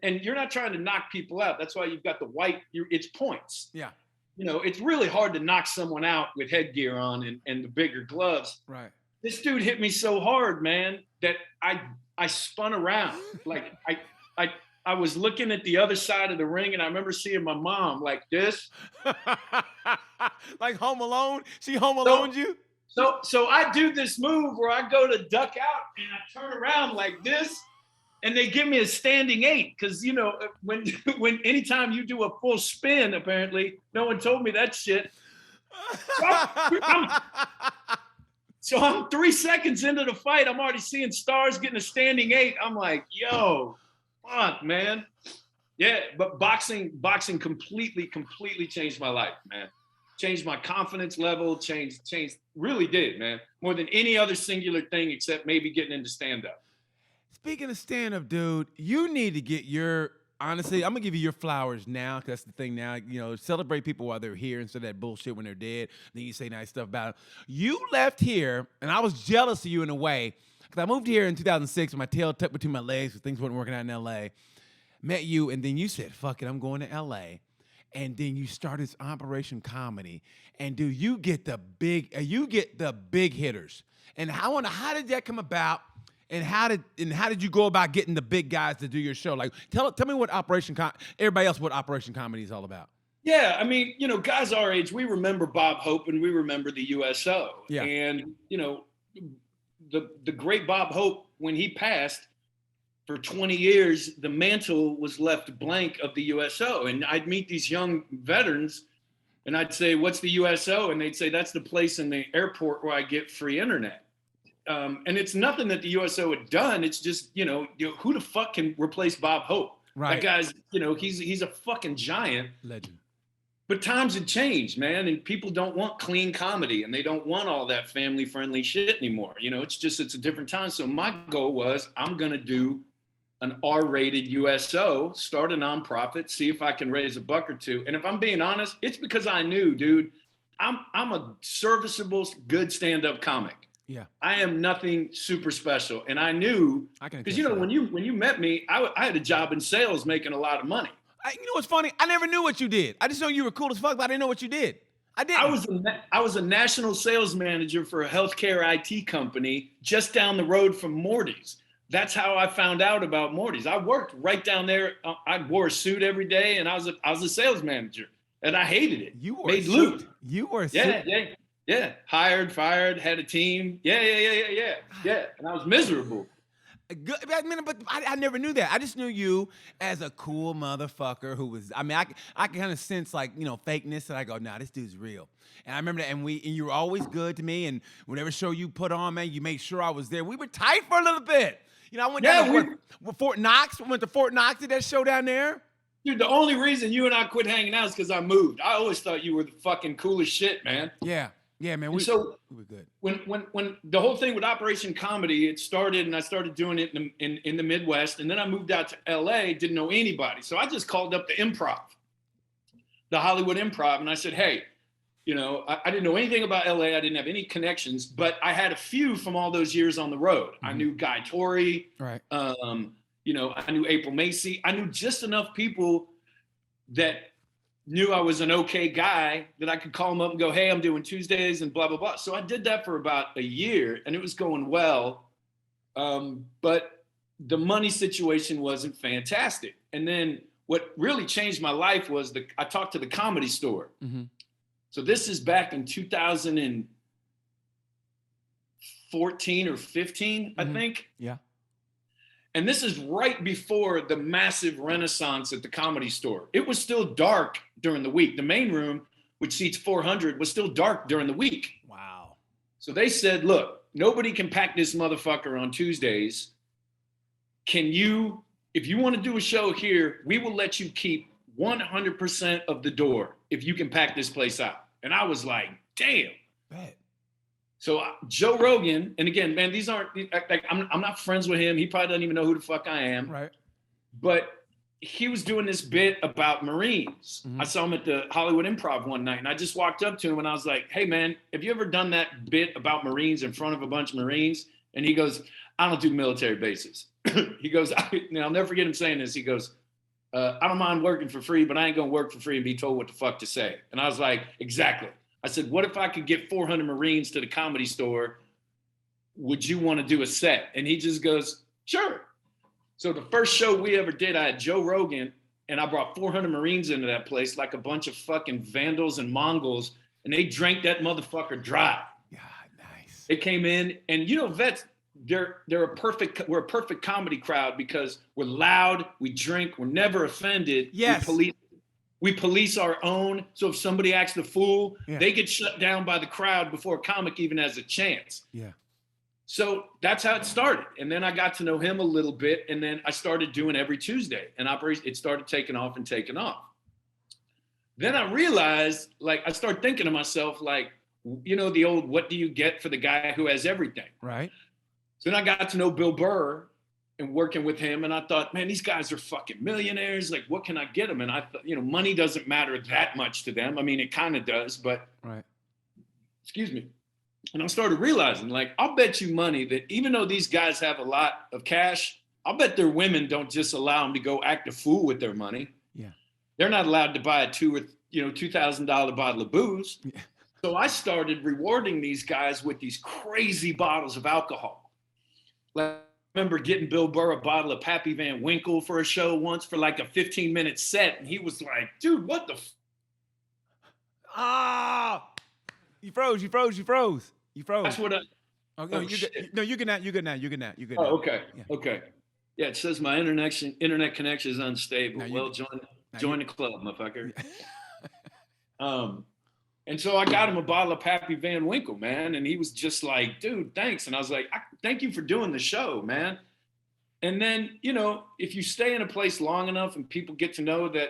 And you're not trying to knock people out. That's why you've got the white, it's points. Yeah. It's really hard to knock someone out with headgear on and the bigger gloves. Right. This dude hit me so hard, man, that I spun around. Like I was looking at the other side of the ring, and I remember seeing my mom like this. Like Home Alone? She Home Alone you? So I do this move where I go to duck out, and I turn around like this, and they give me a standing 8 because when anytime you do a full spin, apparently no one told me that shit. So I'm 3 seconds into the fight. I'm already seeing stars getting a standing 8. I'm like, yo, fuck, man. Yeah, but boxing completely changed my life, man. Changed my confidence level, changed, really did, man. More than any other singular thing except maybe getting into stand-up. Speaking of stand-up, dude, you need to get honestly, I'm going to give you your flowers now, because that's the thing now. Celebrate people while they're here instead of that bullshit when they're dead. Then you say nice stuff about them. You left here, and I was jealous of you in a way, because I moved here in 2006 with my tail tucked between my legs because things weren't working out in L.A. Met you, and then you said, fuck it, I'm going to L.A., and then you started this Operation Comedy, and dude, you get the big hitters. And how did that come about? And how did you go about getting the big guys to do your show? Like, tell me what everybody else what Operation Comedy is all about. Yeah, I mean, guys our age, we remember Bob Hope and we remember the USO. Yeah. And the great Bob Hope, when he passed, for 20 years, the mantle was left blank of the USO. And I'd meet these young veterans, and I'd say, "What's the USO?" And they'd say, "That's the place in the airport where I get free internet." And it's nothing that the USO had done. It's just, who the fuck can replace Bob Hope? Right. That guy's, he's a fucking giant. Legend. But times have changed, man. And people don't want clean comedy, and they don't want all that family friendly shit anymore. It's a different time. So my goal was, I'm going to do an R-rated USO, start a nonprofit, see if I can raise a buck or two. And if I'm being honest, it's because I knew, dude, I'm a serviceable, good stand-up comic. Yeah, I am nothing super special, and I knew because when you met me, I had a job in sales, making a lot of money. You know what's funny? I never knew what you did. I just know you were cool as fuck, but I didn't know what you did. I didn't. I was a national sales manager for a healthcare IT company just down the road from Morty's. That's how I found out about Morty's. I worked right down there. I wore a suit every day, and I was a sales manager, and I hated it. You were made loot. You were Yeah. Hired, fired, had a team. Yeah. And I was miserable. Good, but I never knew that. I just knew you as a cool motherfucker who was. I mean, I can kind of sense fakeness, and I go, nah, this dude's real. And I remember that, and you were always good to me. And whatever show you put on, man, you made sure I was there. We were tight for a little bit. I went down to Fort Knox. We went to Fort Knox, did that show down there. Dude, the only reason you and I quit hanging out is because I moved. I always thought you were the fucking coolest shit, man. Yeah, man. We were good. When the whole thing with Operation Comedy, it started, and I started doing it in the Midwest, and then I moved out to LA, didn't know anybody. So I just called up the Improv, the Hollywood Improv, and I said, hey, I didn't know anything about LA. I didn't have any connections, but I had a few from all those years on the road. Mm-hmm. I knew Guy Torrey. Right. I knew April Macy. I knew just enough people that knew I was an okay guy that I could call them up and go, hey, I'm doing Tuesdays and blah, blah, blah. So I did that for about a year, and it was going well. But the money situation wasn't fantastic. And then what really changed my life was I talked to the Comedy Store. Mm-hmm. So this is back in 2014 or 15, mm-hmm. I think. Yeah. And this is right before the massive renaissance at the Comedy Store. It was still dark during the week. The main room, which seats 400, was still dark during the week. Wow. So they said, look, nobody can pack this motherfucker on Tuesdays. If you want to do a show here, we will let you keep 100% of the door if you can pack this place out. And I was like, damn. Bet. So Joe Rogan, and again, man, these aren't, I'm not friends with him. He probably doesn't even know who the fuck I am. Right. but he was doing this bit about Marines. I saw him at the Hollywood Improv one night, and I just walked up to him and I was like, "Hey man, have you ever done that bit about Marines in front of a bunch of Marines?" And he goes, "I don't do military bases." He goes, I'll never forget him saying this. He goes, "I don't mind working for free, but I ain't gonna work for free and be told what the fuck to say." And I was like, exactly. I said, "What if I could get 400 Marines to the Comedy Store? Would you want to do a set?" And he just goes, "Sure." So the first show we ever did, I had Joe Rogan, and I brought 400 Marines into that place like a bunch of fucking vandals and Mongols, and they drank that motherfucker dry. God, nice. They came in, and vets, we're a perfect comedy crowd because we're loud, we drink, we're never offended. Yes. We police our own. So if somebody acts the fool, Yeah. they get shut down by the crowd before a comic even has a chance. Yeah. So that's how it started. And then I got to know him a little bit. And then I started doing every Tuesday, and it started taking off and taking off. Then I realized, like, I started thinking to myself, like, the old, what do you get for the guy who has everything? Right. So then I got to know Bill Burr and working with him. And I thought, man, these guys are fucking millionaires. Like, what can I get them? And I thought, money doesn't matter that much to them. I mean, it kind of does, but right. Excuse me. And I started realizing, like, I'll bet you money that even though these guys have a lot of cash, I'll bet their women don't just allow them to go act a fool with their money. Yeah. They're not allowed to buy a $2,000 bottle of booze. Yeah. So I started rewarding these guys with these crazy bottles of alcohol. Like, I remember getting Bill Burr a bottle of Pappy Van Winkle for a show once for like a 15-minute set. And he was like, "Dude, what the You froze. That's what I... Oh, no, you're good. No, you're good now. You're good now. Oh, okay. Yeah. Okay. Yeah, it says my internet connection is unstable. Now Well, join the club, motherfucker. And so I got him a bottle of Pappy Van Winkle, man. And he was just like, "Dude, thanks." And I was like, "Thank you for doing the show, man." And then, if you stay in a place long enough and people get to know that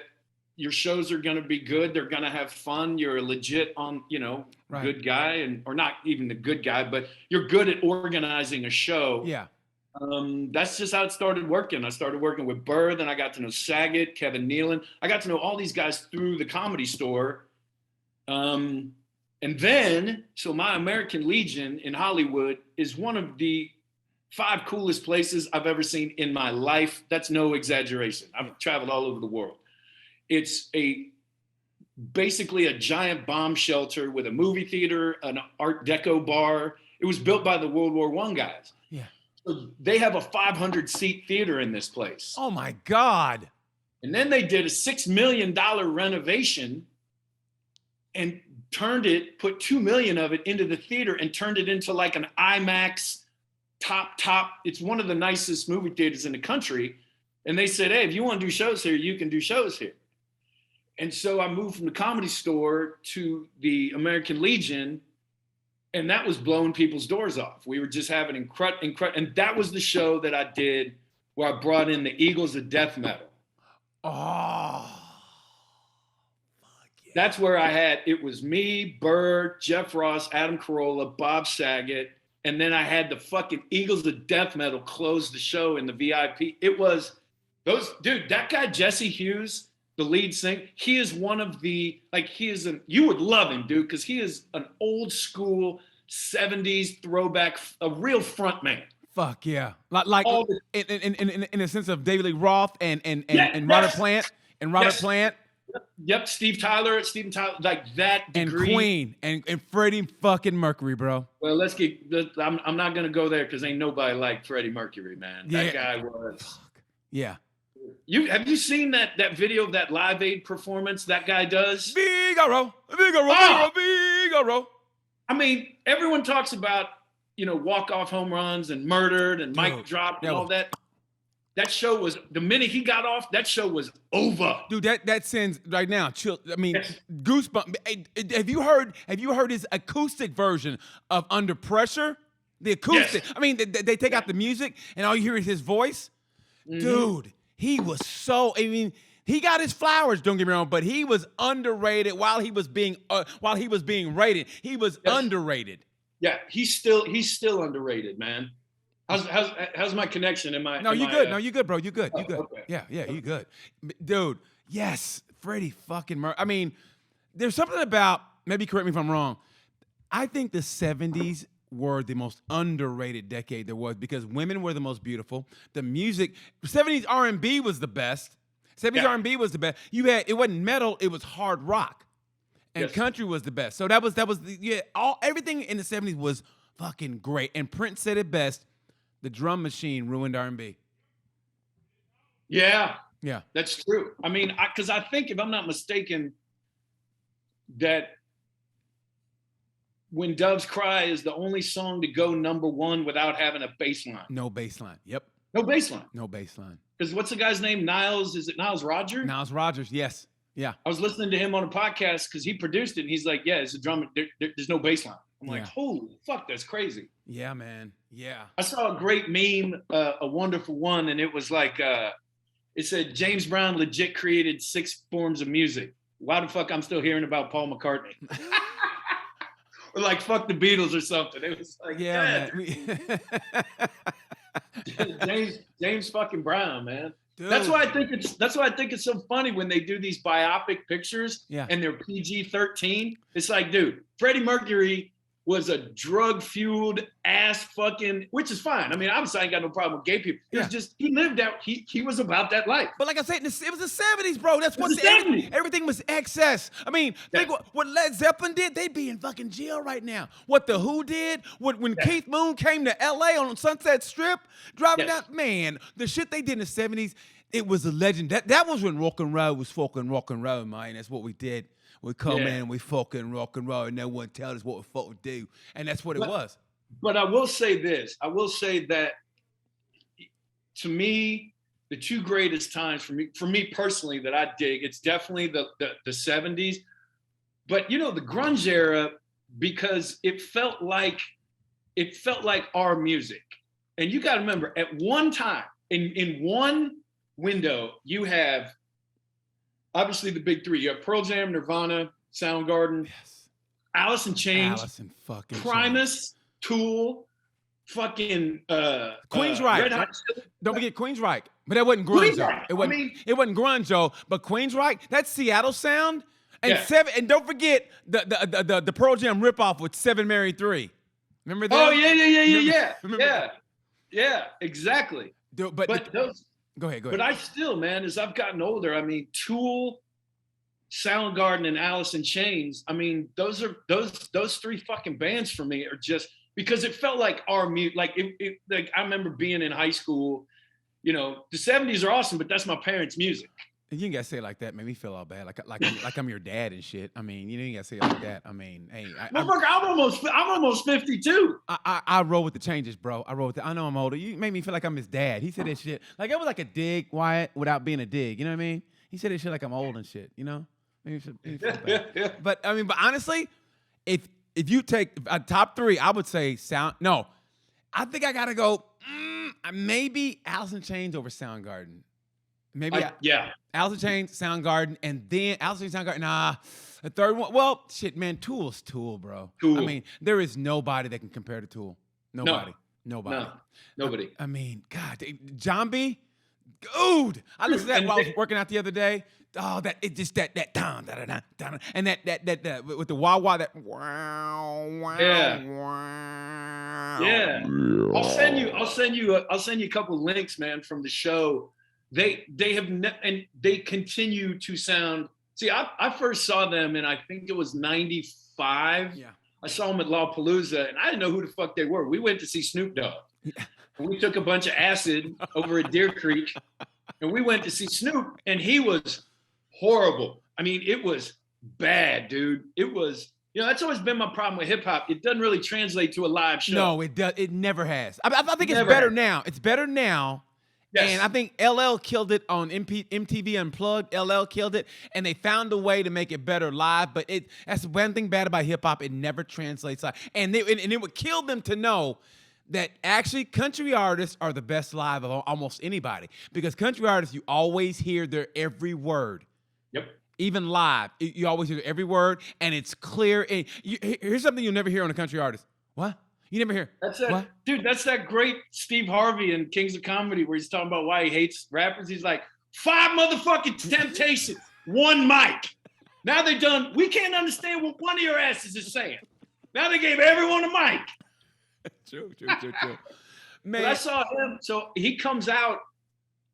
your shows are going to be good, they're going to have fun, you're a legit Right. good guy, or not even the good guy, but you're good at organizing a show. Yeah. That's just how it started working. I started working with Burr, then I got to know Saget, Kevin Nealon. I got to know all these guys through the Comedy Store. And then, so my American Legion in Hollywood is one of the 5 coolest places I've ever seen in my life. That's no exaggeration. I've traveled all over the world. It's basically a giant bomb shelter with a movie theater, an Art Deco bar. It was built by the World War I guys. Yeah. So they have a 500-seat theater in this place. Oh my God. And then they did a $6 million renovation and put $2 million of it into the theater and turned it into like an IMAX top. It's one of the nicest movie theaters in the country. And they said, "Hey, if you want to do shows here, you can do shows here." And so I moved from the Comedy Store to the American Legion, and that was blowing people's doors off. We were just having incredible, and that was the show that I did where I brought in the Eagles of Death Metal. Oh. That's where it was me, Burr, Jeff Ross, Adam Carolla, Bob Saget, and then I had the fucking Eagles of Death Metal close the show in the VIP. It was that guy, Jesse Hughes, the lead singer, he is one of the, you would love him, dude, because he is an old school 70s throwback, a real front man. Fuck yeah. Like in a sense of David Lee Roth and Robert Plant and Robert Plant. Yep, Steven Tyler, like that degree. And Queen and Freddie fucking Mercury, bro. Well, I'm not gonna go there because ain't nobody like Freddie Mercury, man. That guy was. Fuck. Yeah. Have you seen that video of that Live Aid performance that guy does? Figaro. I mean, everyone talks about, walk-off home runs and Murdered and Mic Drop and all that. That show was, the minute he got off, that show was over. Dude, that sends right now chill. I mean, Yes. goosebumps. Hey, have you heard his acoustic version of Under Pressure? The acoustic. Yes. I mean, they take out the music and all you hear is his voice. Mm-hmm. Dude, he was he got his flowers, don't get me wrong, but he was underrated while he was being rated. He was underrated. Yeah, he's still underrated, man. How's my connection? No, you good. No, you good, bro. You good. You good. Okay. Yeah, you good. Dude, yes, Freddie fucking Mercury. I mean, there's something about, maybe correct me if I'm wrong, I think the 70s were the most underrated decade there was because women were the most beautiful. The music, 70s R&B was the best. 70s R&B was the best. It wasn't metal, it was hard rock. And country was the best. So everything in the 70s was fucking great. And Prince said it best, the drum machine ruined R&B. Yeah. Yeah. That's true. I mean, because I think, if I'm not mistaken, that When Doves Cry is the only song to go number one without having a bass line. No bass line. Yep. No bass line. No bass line. Because what's the guy's name? Niles? Is it Niles Rodgers? Niles Rodgers, yes. Yeah. I was listening to him on a podcast because he produced it, and he's like, yeah, it's a drum. There's no bass line. I'm like, holy fuck, that's crazy. Yeah, man. Yeah. I saw a great meme, a wonderful one, and it was like, it said, James Brown legit created 6 forms of music. Why the fuck I'm still hearing about Paul McCartney? Or like, fuck the Beatles or something. It was like, James fucking Brown, man. Dude. That's why I think it's so funny when they do these biopic pictures and they're PG-13. It's like, dude, Freddie Mercury was a drug-fueled ass fucking, which is fine. I mean, obviously I ain't got no problem with gay people. It was just, he lived out, he was about that life. But like I said, it was the 70s, bro. That's what everything was excess. I mean, think what Led Zeppelin did, they'd be in fucking jail right now. What The Who did, when Keith Moon came to LA on Sunset Strip, driving down, man, the shit they did in the 70s, it was a legend. That was when rock and roll was fucking rock and roll, man. That's what we did. We come in, we fucking rock and roll, and no one tells us what we fucking do. And that's what it was. But I will say this. I will say that, to me, the 2 greatest times for me personally that I dig, it's definitely the 70s. But, the grunge era, because it felt like our music. And you got to remember, at one time, in one window, you have obviously the big 3. You have Pearl Jam, Nirvana, Soundgarden, Alice in Chains, Primus, Tool, fucking Queensryche. Don't forget Queensryche. But that wasn't grunge. It wasn't grunge, Joe. But Queensryche, that Seattle sound, and don't forget the Pearl Jam ripoff with 7 Mary 3. Remember that? Oh yeah, exactly. But those. Go ahead. But I still, man, as I've gotten older, I mean, Tool, Soundgarden, and Alice in Chains, I mean, those 3 fucking bands for me are just, because it felt like our music. Like, like I remember being in high school, the 70s are awesome, but that's my parents' music. You ain't gotta say it like that. Made me feel all bad. Like I'm your dad and shit. I mean, you ain't gotta say it like that. I mean, hey, I'm almost 52. I roll with the changes, bro. I know I'm older. You made me feel like I'm his dad. He said that shit. Like, it was like a dig, Wyatt, without being a dig. You know what I mean? He said that shit like I'm old and shit. Made me feel bad. But honestly, if you take a top 3, I would say No, I think I gotta go. Maybe Alice in Chains over Soundgarden. Maybe Alice in Chains, Soundgarden, and then Alice in Chains, Soundgarden. Nah, the third one. Well, shit, man, Tool's Tool, bro. Tool. I mean, there is nobody that can compare to Tool. Nobody. No, nobody. I mean, God, John B. Dude, I listened to that while I was working out the other day. Oh, that down, and that with the wah wah, that wow. Yeah. I'll send you a couple links, man, from the show. They have and they continue to sound. See, I first saw them in, I think it was 95. Yeah. I saw them at Lollapalooza, and I didn't know who the fuck they were. We went to see Snoop Dogg. And we took a bunch of acid over at Deer Creek, and we went to see Snoop, and he was horrible. I mean, it was bad, dude. It was, that's always been my problem with hip hop. It doesn't really translate to a live show. No, it does. It never has. I think it's better now. It's better now. Yes. And I think LL killed it on MTV Unplugged. LL killed it, and they found a way to make it better live. But that's one thing bad about hip hop. It never translates live, and it would kill them to know that actually country artists are the best live of almost anybody, because country artists, you always hear their every word. Yep. Even live, you always hear every word, and it's clear. Here's something you'll never hear on a country artist. What? You never hear. That's that, what? dude. That's that great Steve Harvey in Kings of Comedy where he's talking about why he hates rappers. He's like, 5 motherfucking Temptations, 1 mic. Now they're done. We can't understand what one of your asses is saying. Now they gave everyone a mic. True. Man, But I saw him. So he comes out,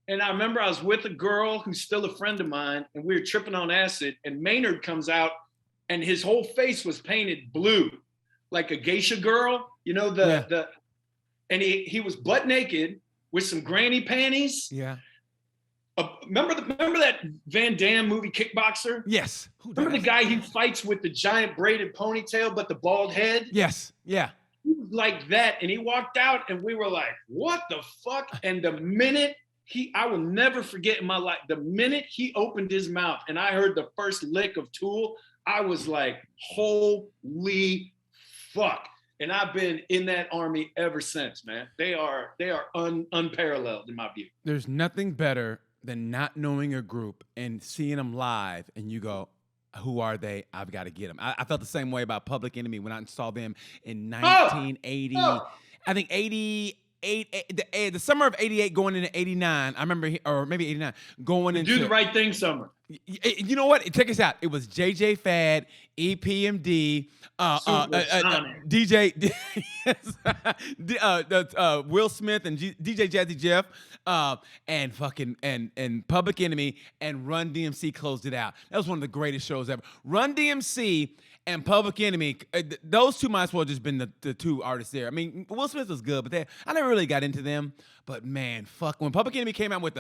and I remember I was with a girl who's still a friend of mine, and we were tripping on acid. And Maynard comes out, and his whole face was painted blue, like a geisha girl. You know and he was butt naked with some granny panties. Yeah. Remember that Van Damme movie Kickboxer? Yes. Remember the guy he fights with the giant braided ponytail but the bald head? Yes. Yeah. He was like that, and he walked out, and we were like, "What the fuck?" And the minute I will never forget in my life, the minute he opened his mouth, and I heard the first lick of Tool, I was like, "Holy fuck!" And I've been in that army ever since, man. They are unparalleled in my view. There's nothing better than not knowing a group and seeing them live, and you go, who are they? I've got to get them. I felt the same way about Public Enemy when I saw them in 1980. I think 88, the summer of 88 going into 89. I remember, or maybe 89, going into. Do the Right Thing summer. You know what? Check us out. It was JJ Fad, EPMD, DJ, Will Smith and DJ Jazzy Jeff, and Public Enemy, and Run DMC closed it out. That was one of the greatest shows ever. Run DMC and Public Enemy, those two might as well just been the two artists there. I mean, Will Smith was good, but I never really got into them. But man, when Public Enemy came out with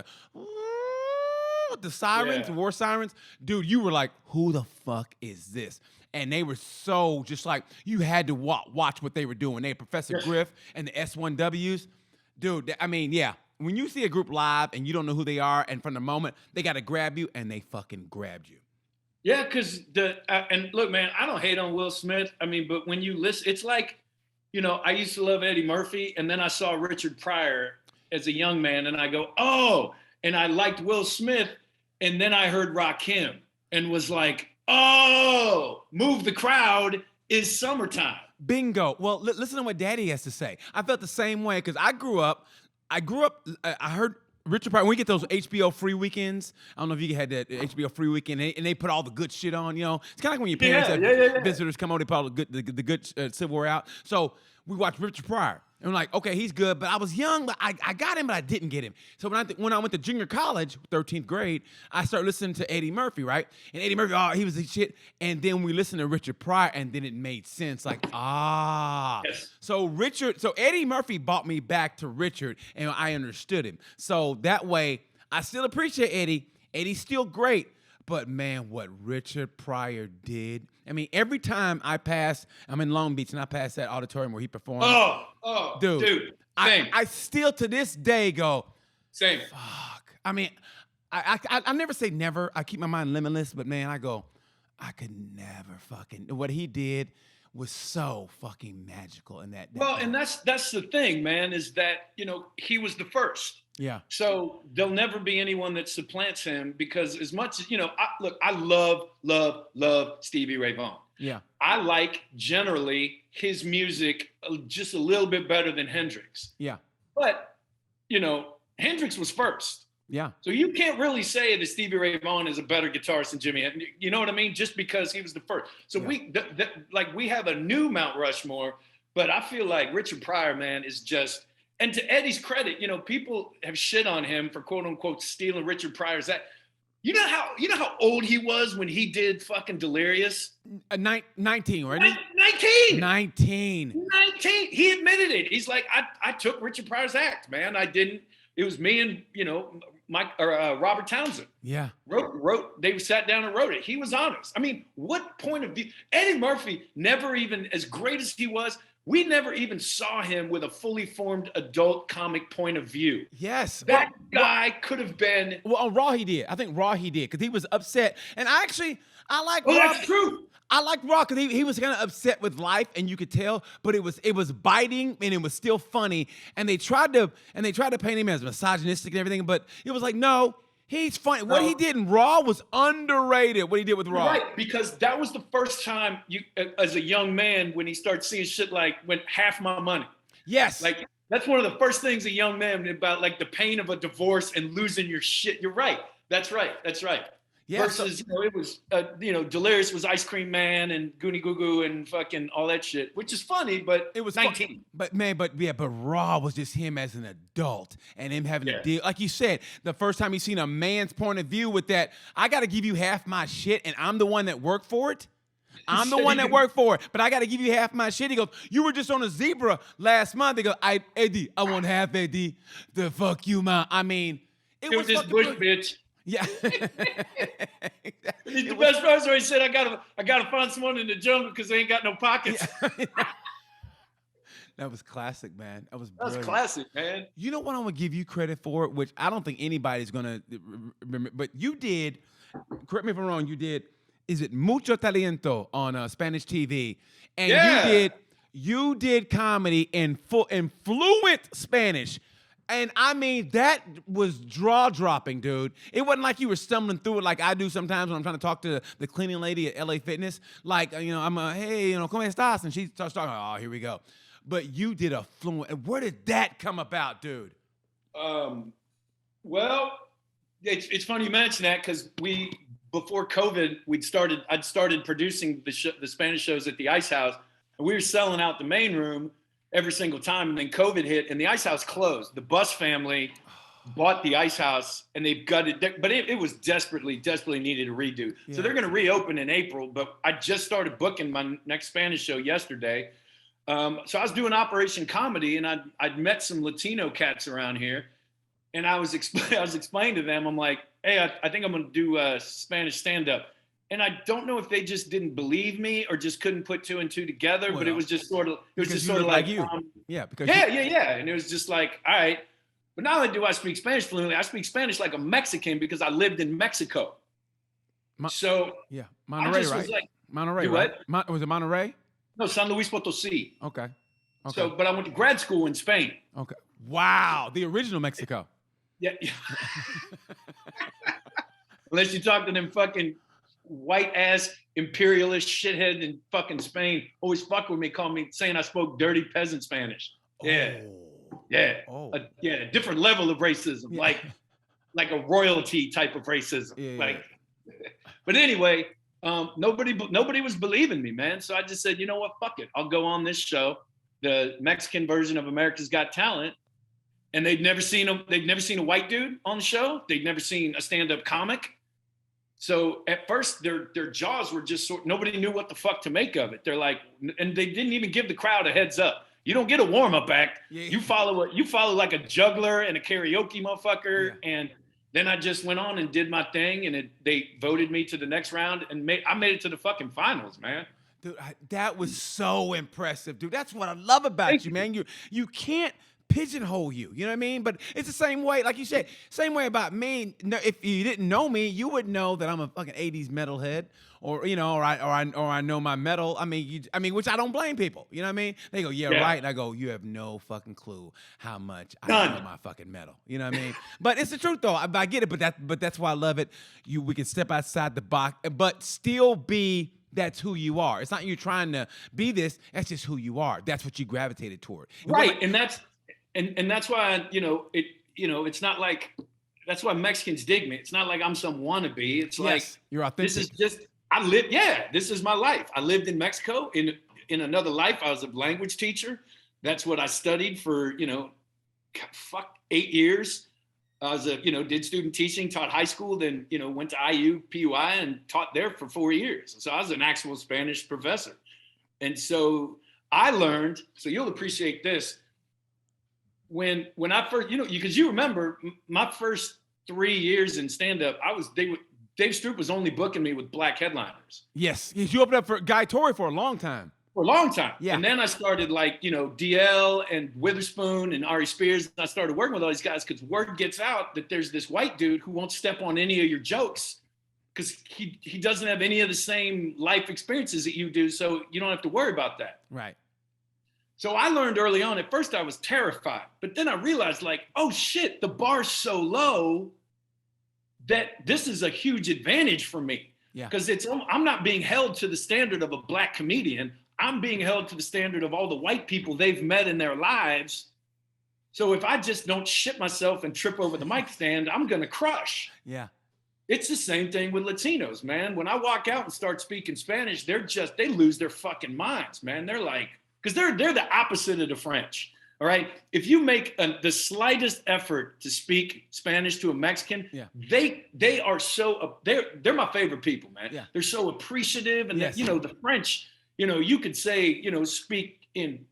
the sirens, war sirens, dude, you were like, who the fuck is this? And they were so just like, you had to watch what they were doing. They had Professor Griff and the S1Ws. Dude, I mean, yeah. When you see a group live and you don't know who they are, and from the moment, they got to grab you, and they fucking grabbed you. Yeah, because and look, man, I don't hate on Will Smith. I mean, but when you listen, it's like, I used to love Eddie Murphy, and then I saw Richard Pryor as a young man, and I go, oh, and I liked Will Smith, and then I heard Rakim and was like, oh, Move the Crowd is Summertime. Bingo. Well, listen to what Daddy has to say. I felt the same way because I grew up, I heard Richard Pryor, when we get those HBO free weekends, I don't know if you had that HBO free weekend, and they put all the good shit on, It's kind of like when your parents have visitors come over, they put all the good Civil War out. So we watched Richard Pryor. And we're like, okay, he's good, but I was young, but I got him, but I didn't get him. So when I went to junior college, 13th grade, I started listening to Eddie Murphy, right? And Eddie Murphy, he was the shit. And then we listened to Richard Pryor, and then it made sense. Like, Yes. So Eddie Murphy brought me back to Richard, and I understood him. So that way, I still appreciate Eddie. Eddie's still great. But man, what Richard Pryor did. I mean, every time I'm in Long Beach and I pass that auditorium where he performed. Dude. Same. I still to this day go, same. Fuck. I mean, I never say never. I keep my mind limitless, but man, I go, I could never fucking, what he did was so fucking magical in that. Well, and that's the thing, man, is that, he was the first. Yeah. So there'll never be anyone that supplants him because as much as, I love Stevie Ray Vaughan. Yeah. I like generally his music just a little bit better than Hendrix. Yeah. But, Hendrix was first. Yeah. So you can't really say that Stevie Ray Vaughan is a better guitarist than Jimmy Hendrix. You know what I mean? Just because he was the first. So we have a new Mount Rushmore, but I feel like Richard Pryor, man, is just. And to Eddie's credit, people have shit on him for quote unquote stealing Richard Pryor's act. You know how old he was when he did fucking Delirious? 19, right? 19. 19. He admitted it. He's like, I took Richard Pryor's act, man. I didn't. It was me and Robert Townsend. Yeah. Wrote. They sat down and wrote it. He was honest. I mean, what point of view? Eddie Murphy never even, as great as he was. We never even saw him with a fully formed adult comic point of view. Yes. That guy could have been. Well, on Raw he did. I think Raw he did because he was upset. And I like Raw. That's true. I like Raw because he was kind of upset with life, and you could tell, but it was biting and it was still funny. And they tried to paint him as misogynistic and everything, but it was like, no, He's funny. What he did in Raw was underrated. What he did with Raw. Right, because that was the first time you, as a young man, when he started seeing shit like when half my money. Yes. Like that's one of the first things a young man about, like the pain of a divorce and losing your shit. You're right. That's right. Yeah, versus, it was, Delirious was Ice Cream Man and Goonie Goo Goo and fucking all that shit, which is funny, but it was 19. But Raw was just him as an adult and him having to deal. Like you said, the first time you seen a man's point of view with that, I got to give you half my shit and I'm the one that worked for it. I'm the one that worked for it, but I got to give you half my shit. He goes, you were just on a zebra last month. They go, Eddie, I want half, Eddie. The fuck you, man. I mean, it was this bush bitch. Yeah. The best part is where he said, I gotta find someone in the jungle because they ain't got no pockets. Yeah. That was classic, man. That was classic, man. You know what I'm gonna give you credit for, which I don't think anybody's gonna remember, but you did, correct me if I'm wrong, you did, is it Mucho Talento on Spanish TV? And you did comedy in fluent Spanish. And I mean, that was jaw-dropping, dude. It wasn't like you were stumbling through it like I do sometimes when I'm trying to talk to the cleaning lady at LA Fitness. Like, I'm hey, ¿cómo estás? And she starts talking, oh, here we go. But you did a fluent. Where did that come about, dude? Well, it's funny you mention that because before COVID, I'd started producing the Spanish shows at the Ice House, and we were selling out the main room every single time, and then COVID hit, and the Ice House closed. The Bus family bought the Ice House, and they've gutted it, but it was desperately needed a redo. Yeah. So they're going to reopen in April, but I just started booking my next Spanish show yesterday. So I was doing Operation Comedy, and I'd met some Latino cats around here, and I was explaining to them, I'm like, hey, I think I'm going to do a Spanish stand-up. And I don't know if they just didn't believe me or just couldn't put two and two together, but it was just sort of like you. And it was just like, all right. But not only do I speak Spanish fluently, I speak Spanish like a Mexican because I lived in Mexico. Monterrey, right? Like, Monterrey, right? Was it Monterrey? No, San Luis Potosí. Okay. So, but I went to grad school in Spain. Okay. Wow, the original Mexico. Yeah. Unless you talk to them fucking white ass imperialist shithead in fucking Spain, always fuck with me, saying I spoke dirty peasant Spanish. Yeah. A different level of racism, like a royalty type of racism. But anyway, nobody was believing me, man. So I just said, you know what, fuck it, I'll go on this show, the Mexican version of America's Got Talent. And they'd never seen a white dude on the show. They'd never seen a stand-up comic. So at first their jaws were just nobody knew what the fuck to make of it. They're like, and they didn't even give the crowd a heads up. You don't get a warm-up act. Yeah. You follow like a juggler and a karaoke motherfucker. Yeah. And then I just went on and did my thing, and they voted me to the next round, and I made it to the fucking finals, man. Dude, that was so impressive, dude. That's what I love about you, man. You can't pigeonhole you know what I mean? But it's the same way, like you said, same way about me. If you didn't know me, you would know that I'm a fucking 80s metalhead, or I know my metal. I mean, which I don't blame people. You know what I mean? They go, yeah, right, and I go, you have no fucking clue how much I know my fucking metal. You know what I mean? But it's the truth, though. I get it, but that's why I love it. We can step outside the box, but still be. That's who you are. It's not you trying to be this. That's just who you are. That's what you gravitated toward. Right, and that's why it's not like, that's why Mexicans dig me. It's not like I'm some wannabe. It's like you're authentic. This is just this is my life. I lived in Mexico. In another life, I was a language teacher. That's what I studied for 8 years. I was did student teaching, taught high school, then went to IU, PUI, and taught there for 4 years. So I was an actual Spanish professor. And so I learned, so you'll appreciate this, when I first, because you remember my first 3 years in stand-up, Dave Stroop was only booking me with black headliners. Yes, you opened up for Guy Torrey for a long time. Yeah. And then I started DL and Witherspoon and Ari Spears. And I started working with all these guys because word gets out that there's this white dude who won't step on any of your jokes because he doesn't have any of the same life experiences that you do. So you don't have to worry about that. Right. So I learned early on, at first I was terrified, but then I realized oh shit, the bar's so low that this is a huge advantage for me. Yeah. Because I'm not being held to the standard of a black comedian. I'm being held to the standard of all the white people they've met in their lives. So if I just don't shit myself and trip over the mic stand, I'm going to crush. Yeah. It's the same thing with Latinos, man. When I walk out and start speaking Spanish, they lose their fucking minds, man. They're like, because they're the opposite of the French. All right. If you make the slightest effort to speak Spanish to a Mexican, yeah. they are so, they're my favorite people, man. Yeah. They're so appreciative. And yes. the French, you could say, speak in,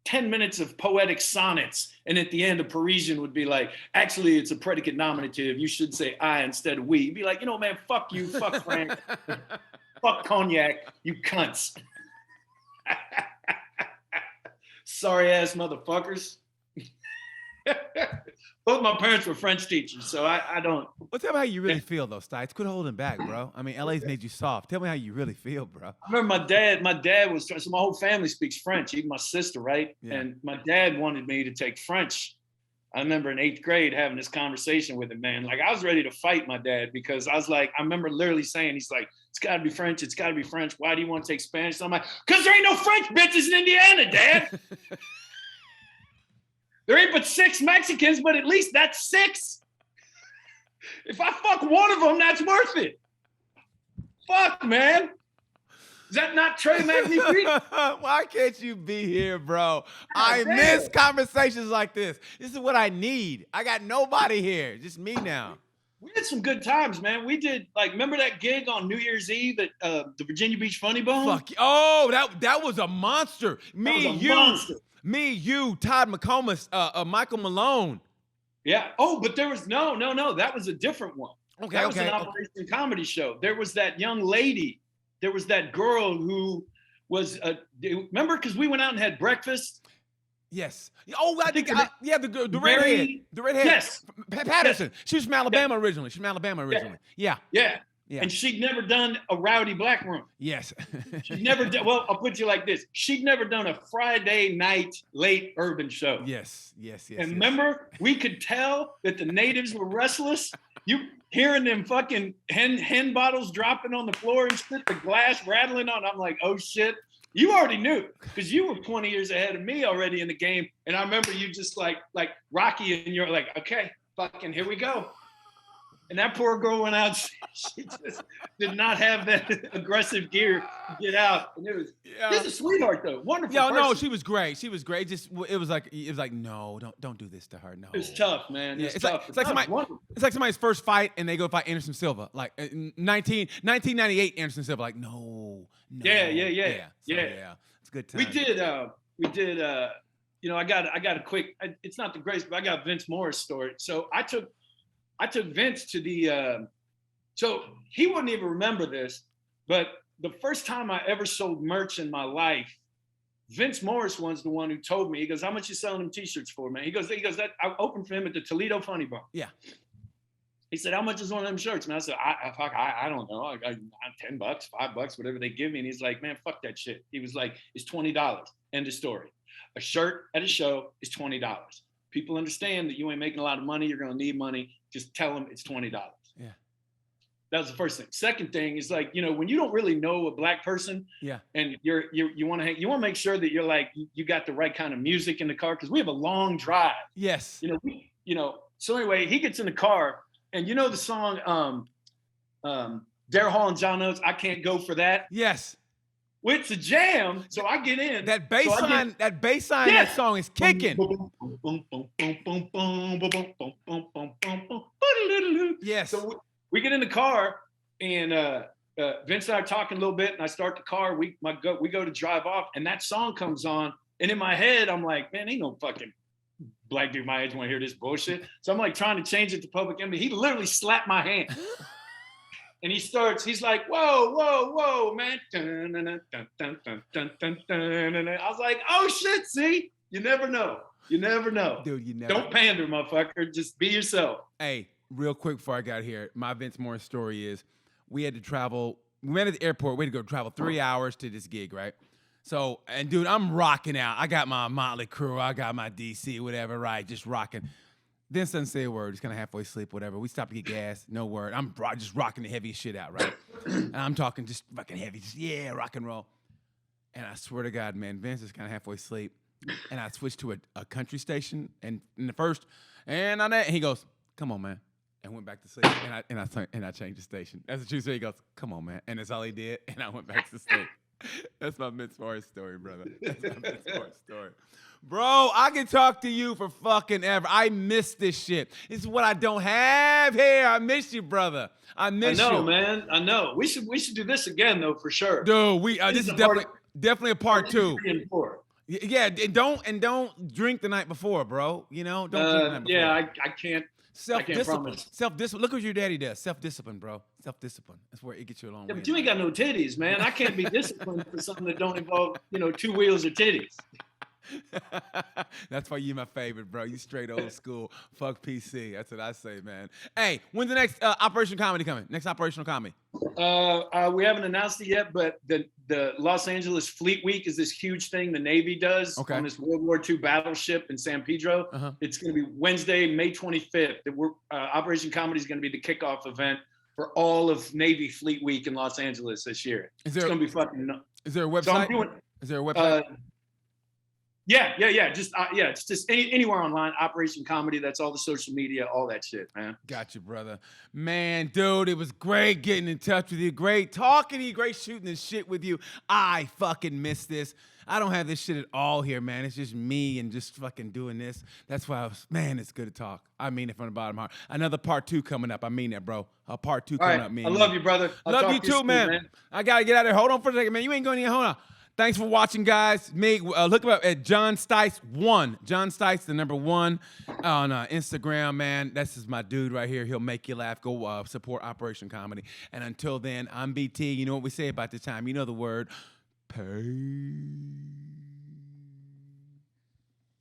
10 minutes of poetic sonnets. And at the end, a Parisian would be like, actually, it's a predicate nominative. You should say I instead of we. You'd be like, man, fuck you, fuck Frank, fuck cognac, you cunts. Sorry ass motherfuckers. Both my parents were French teachers, so I don't. Well, tell me how you really feel, though, Stites. Quit holding back, bro. I mean, LA's made you soft. Tell me how you really feel, bro. I remember my dad was, so my whole family speaks French, even my sister, right? Yeah. And my dad wanted me to take French. I remember in 8th grade having this conversation with him, man. Like, I was ready to fight my dad because I was like, I remember literally saying, he's like, it's got to be French. It's got to be French. Why do you want to take Spanish? So I'm like, because there ain't no French bitches in Indiana, Dad. There ain't but 6 Mexicans, but at least that's 6. If I fuck one of them, that's worth it. Fuck, man. Is that not Trey Magnifique? Why can't you be here, bro? I miss conversations like this. This is what I need. I got nobody here. Just me now. We had some good times, man. We did, like, remember that gig on New Year's Eve at the Virginia Beach Funny Bone? Fuck. Oh, that was a monster. Me, you, Todd McComas, Michael Malone. Yeah. Oh, but there was no. That was a different one. Okay. That was an Operation Comedy show. There was that young lady. There was that girl who was. Remember, because we went out and had breakfast. Yes. Oh, the redhead. The redhead. Yes. Patterson. Yes. She was from Alabama originally. Yeah. Yeah. And she'd never done a rowdy black room. Yes. She'd never done, well, I'll put you like this. She'd never done a Friday night late urban show. Yes. And remember, we could tell that the natives were restless. You hearing them fucking hen bottles dropping on the floor and shit, the glass rattling on. I'm like, oh shit. You already knew because you were 20 years ahead of me already in the game. And I remember you just like Rocky and you're like, okay, fucking here we go. And that poor girl went out. She just did not have that aggressive gear to get out. And it was, this is a sweetheart though. Wonderful. Yeah, no, she was great. She was great. Just it was like no, don't do this to her. No. It's tough, man. It's tough. It's like somebody's first fight and they go fight Anderson Silva. Like 1998 Anderson Silva. Like no. Yeah. It's a good time. We did. I got a quick. It's not the greatest, but I got a Vince Morris story. So I took Vince to the, so he wouldn't even remember this, but the first time I ever sold merch in my life, Vince Morris was the one who told me, he goes, how much you selling them t-shirts for, man? He goes, that I opened for him at the Toledo Funny Bone. Yeah. He said, how much is one of them shirts? And I said, I don't know. I got $10, $5, whatever they give me. And he's like, man, fuck that shit. He was like, it's $20. End of story. A shirt at a show is $20. People understand that you ain't making a lot of money. You're going to need money. Just tell them it's $20. Yeah. That was the first thing. Second thing is like, when you don't really know a black person, and you want to make sure that you're like, you got the right kind of music in the car because we have a long drive. Yes. So anyway, he gets in the car, and the song, Dare Hall and John Oates, I Can't Go For That. Yes. Well, it's a jam, so I get in. That bass line, that song is kicking. Yes. So we get in the car, and Vince and I are talking a little bit, and I start the car. We go to drive off, and that song comes on, and in my head, I'm like, man, ain't no fucking black dude my age want to hear this bullshit. So I'm like trying to change it to Public Enemy. He literally slapped my hand. And he's like, whoa, man. I was like, oh shit, see? You never know. Dude, you never Don't pander, motherfucker. Just be yourself. Hey, real quick before I got here, my Vince Morris story is we had to travel. We went to the airport. We had to go travel 3 hours to this gig, right? So, and dude, I'm rocking out. I got my Motley Crue. I got my DC, whatever, right? Just rocking. Vince doesn't say a word. He's kind of halfway asleep, whatever. We stop to get gas. No word. I'm just rocking the heaviest shit out, right? And I'm talking just fucking heavy. Just, yeah, rock and roll. And I swear to God, man, Vince is kind of halfway asleep. And I switched to a country station. And in the first, and on that, and he goes, come on, man. And went back to sleep. And I changed the station. That's the truth. So he goes, come on, man. And that's all he did. And I went back to sleep. That's my Vince Morris story, brother. That's my Vince Morris story. Bro, I can talk to you for fucking ever. I miss this shit. This is what I don't have here. I miss you, brother. I miss you. I know, man. I know. We should do this again, though, for sure. Dude, this is definitely a part 2. 3 and 4. Yeah, and don't drink the night before, bro. You know, don't drink the night before. Yeah, I can't. Self-discipline. Self-discipline. Look what your daddy does. Self-discipline, bro. Self-discipline. That's where it gets you a long way. Yeah, but you ain't got no titties, man. I can't be disciplined for something that don't involve, 2 wheels or titties. That's why you my favorite, bro. You straight old school. Fuck PC. That's what I say, man. Hey, when's the next Operation Comedy coming? Next Operational Comedy? We haven't announced it yet, but the Los Angeles Fleet Week is this huge thing the Navy does on this World War II battleship in San Pedro. Uh-huh. It's going to be Wednesday, May 25th. Operation Comedy is going to be the kickoff event for all of Navy Fleet Week in Los Angeles this year. It's going to be fucking nuts. Is there a website? Is there a website? Yeah. It's just anywhere online. Operation Comedy. That's all the social media, all that shit, man. Got you, brother. Man, dude, it was great getting in touch with you. Great talking to you. Great shooting this shit with you. I fucking miss this. I don't have this shit at all here, man. It's just me and just fucking doing this. That's why it's good to talk. I mean it from the bottom of my heart. Another part 2 coming up. I mean that, bro. A part 2 coming up. I love you, brother. Love you too, man. I got to get out of there. Hold on for a second, man. You ain't going to hold on. Thanks for watching, guys. Look up at Jon Stites 1. Jon Stites, the number 1 on Instagram, man. That's just my dude right here. He'll make you laugh. Go support Operation Comedy. And until then, I'm BT. You know what we say about this time. You know the word. Pay.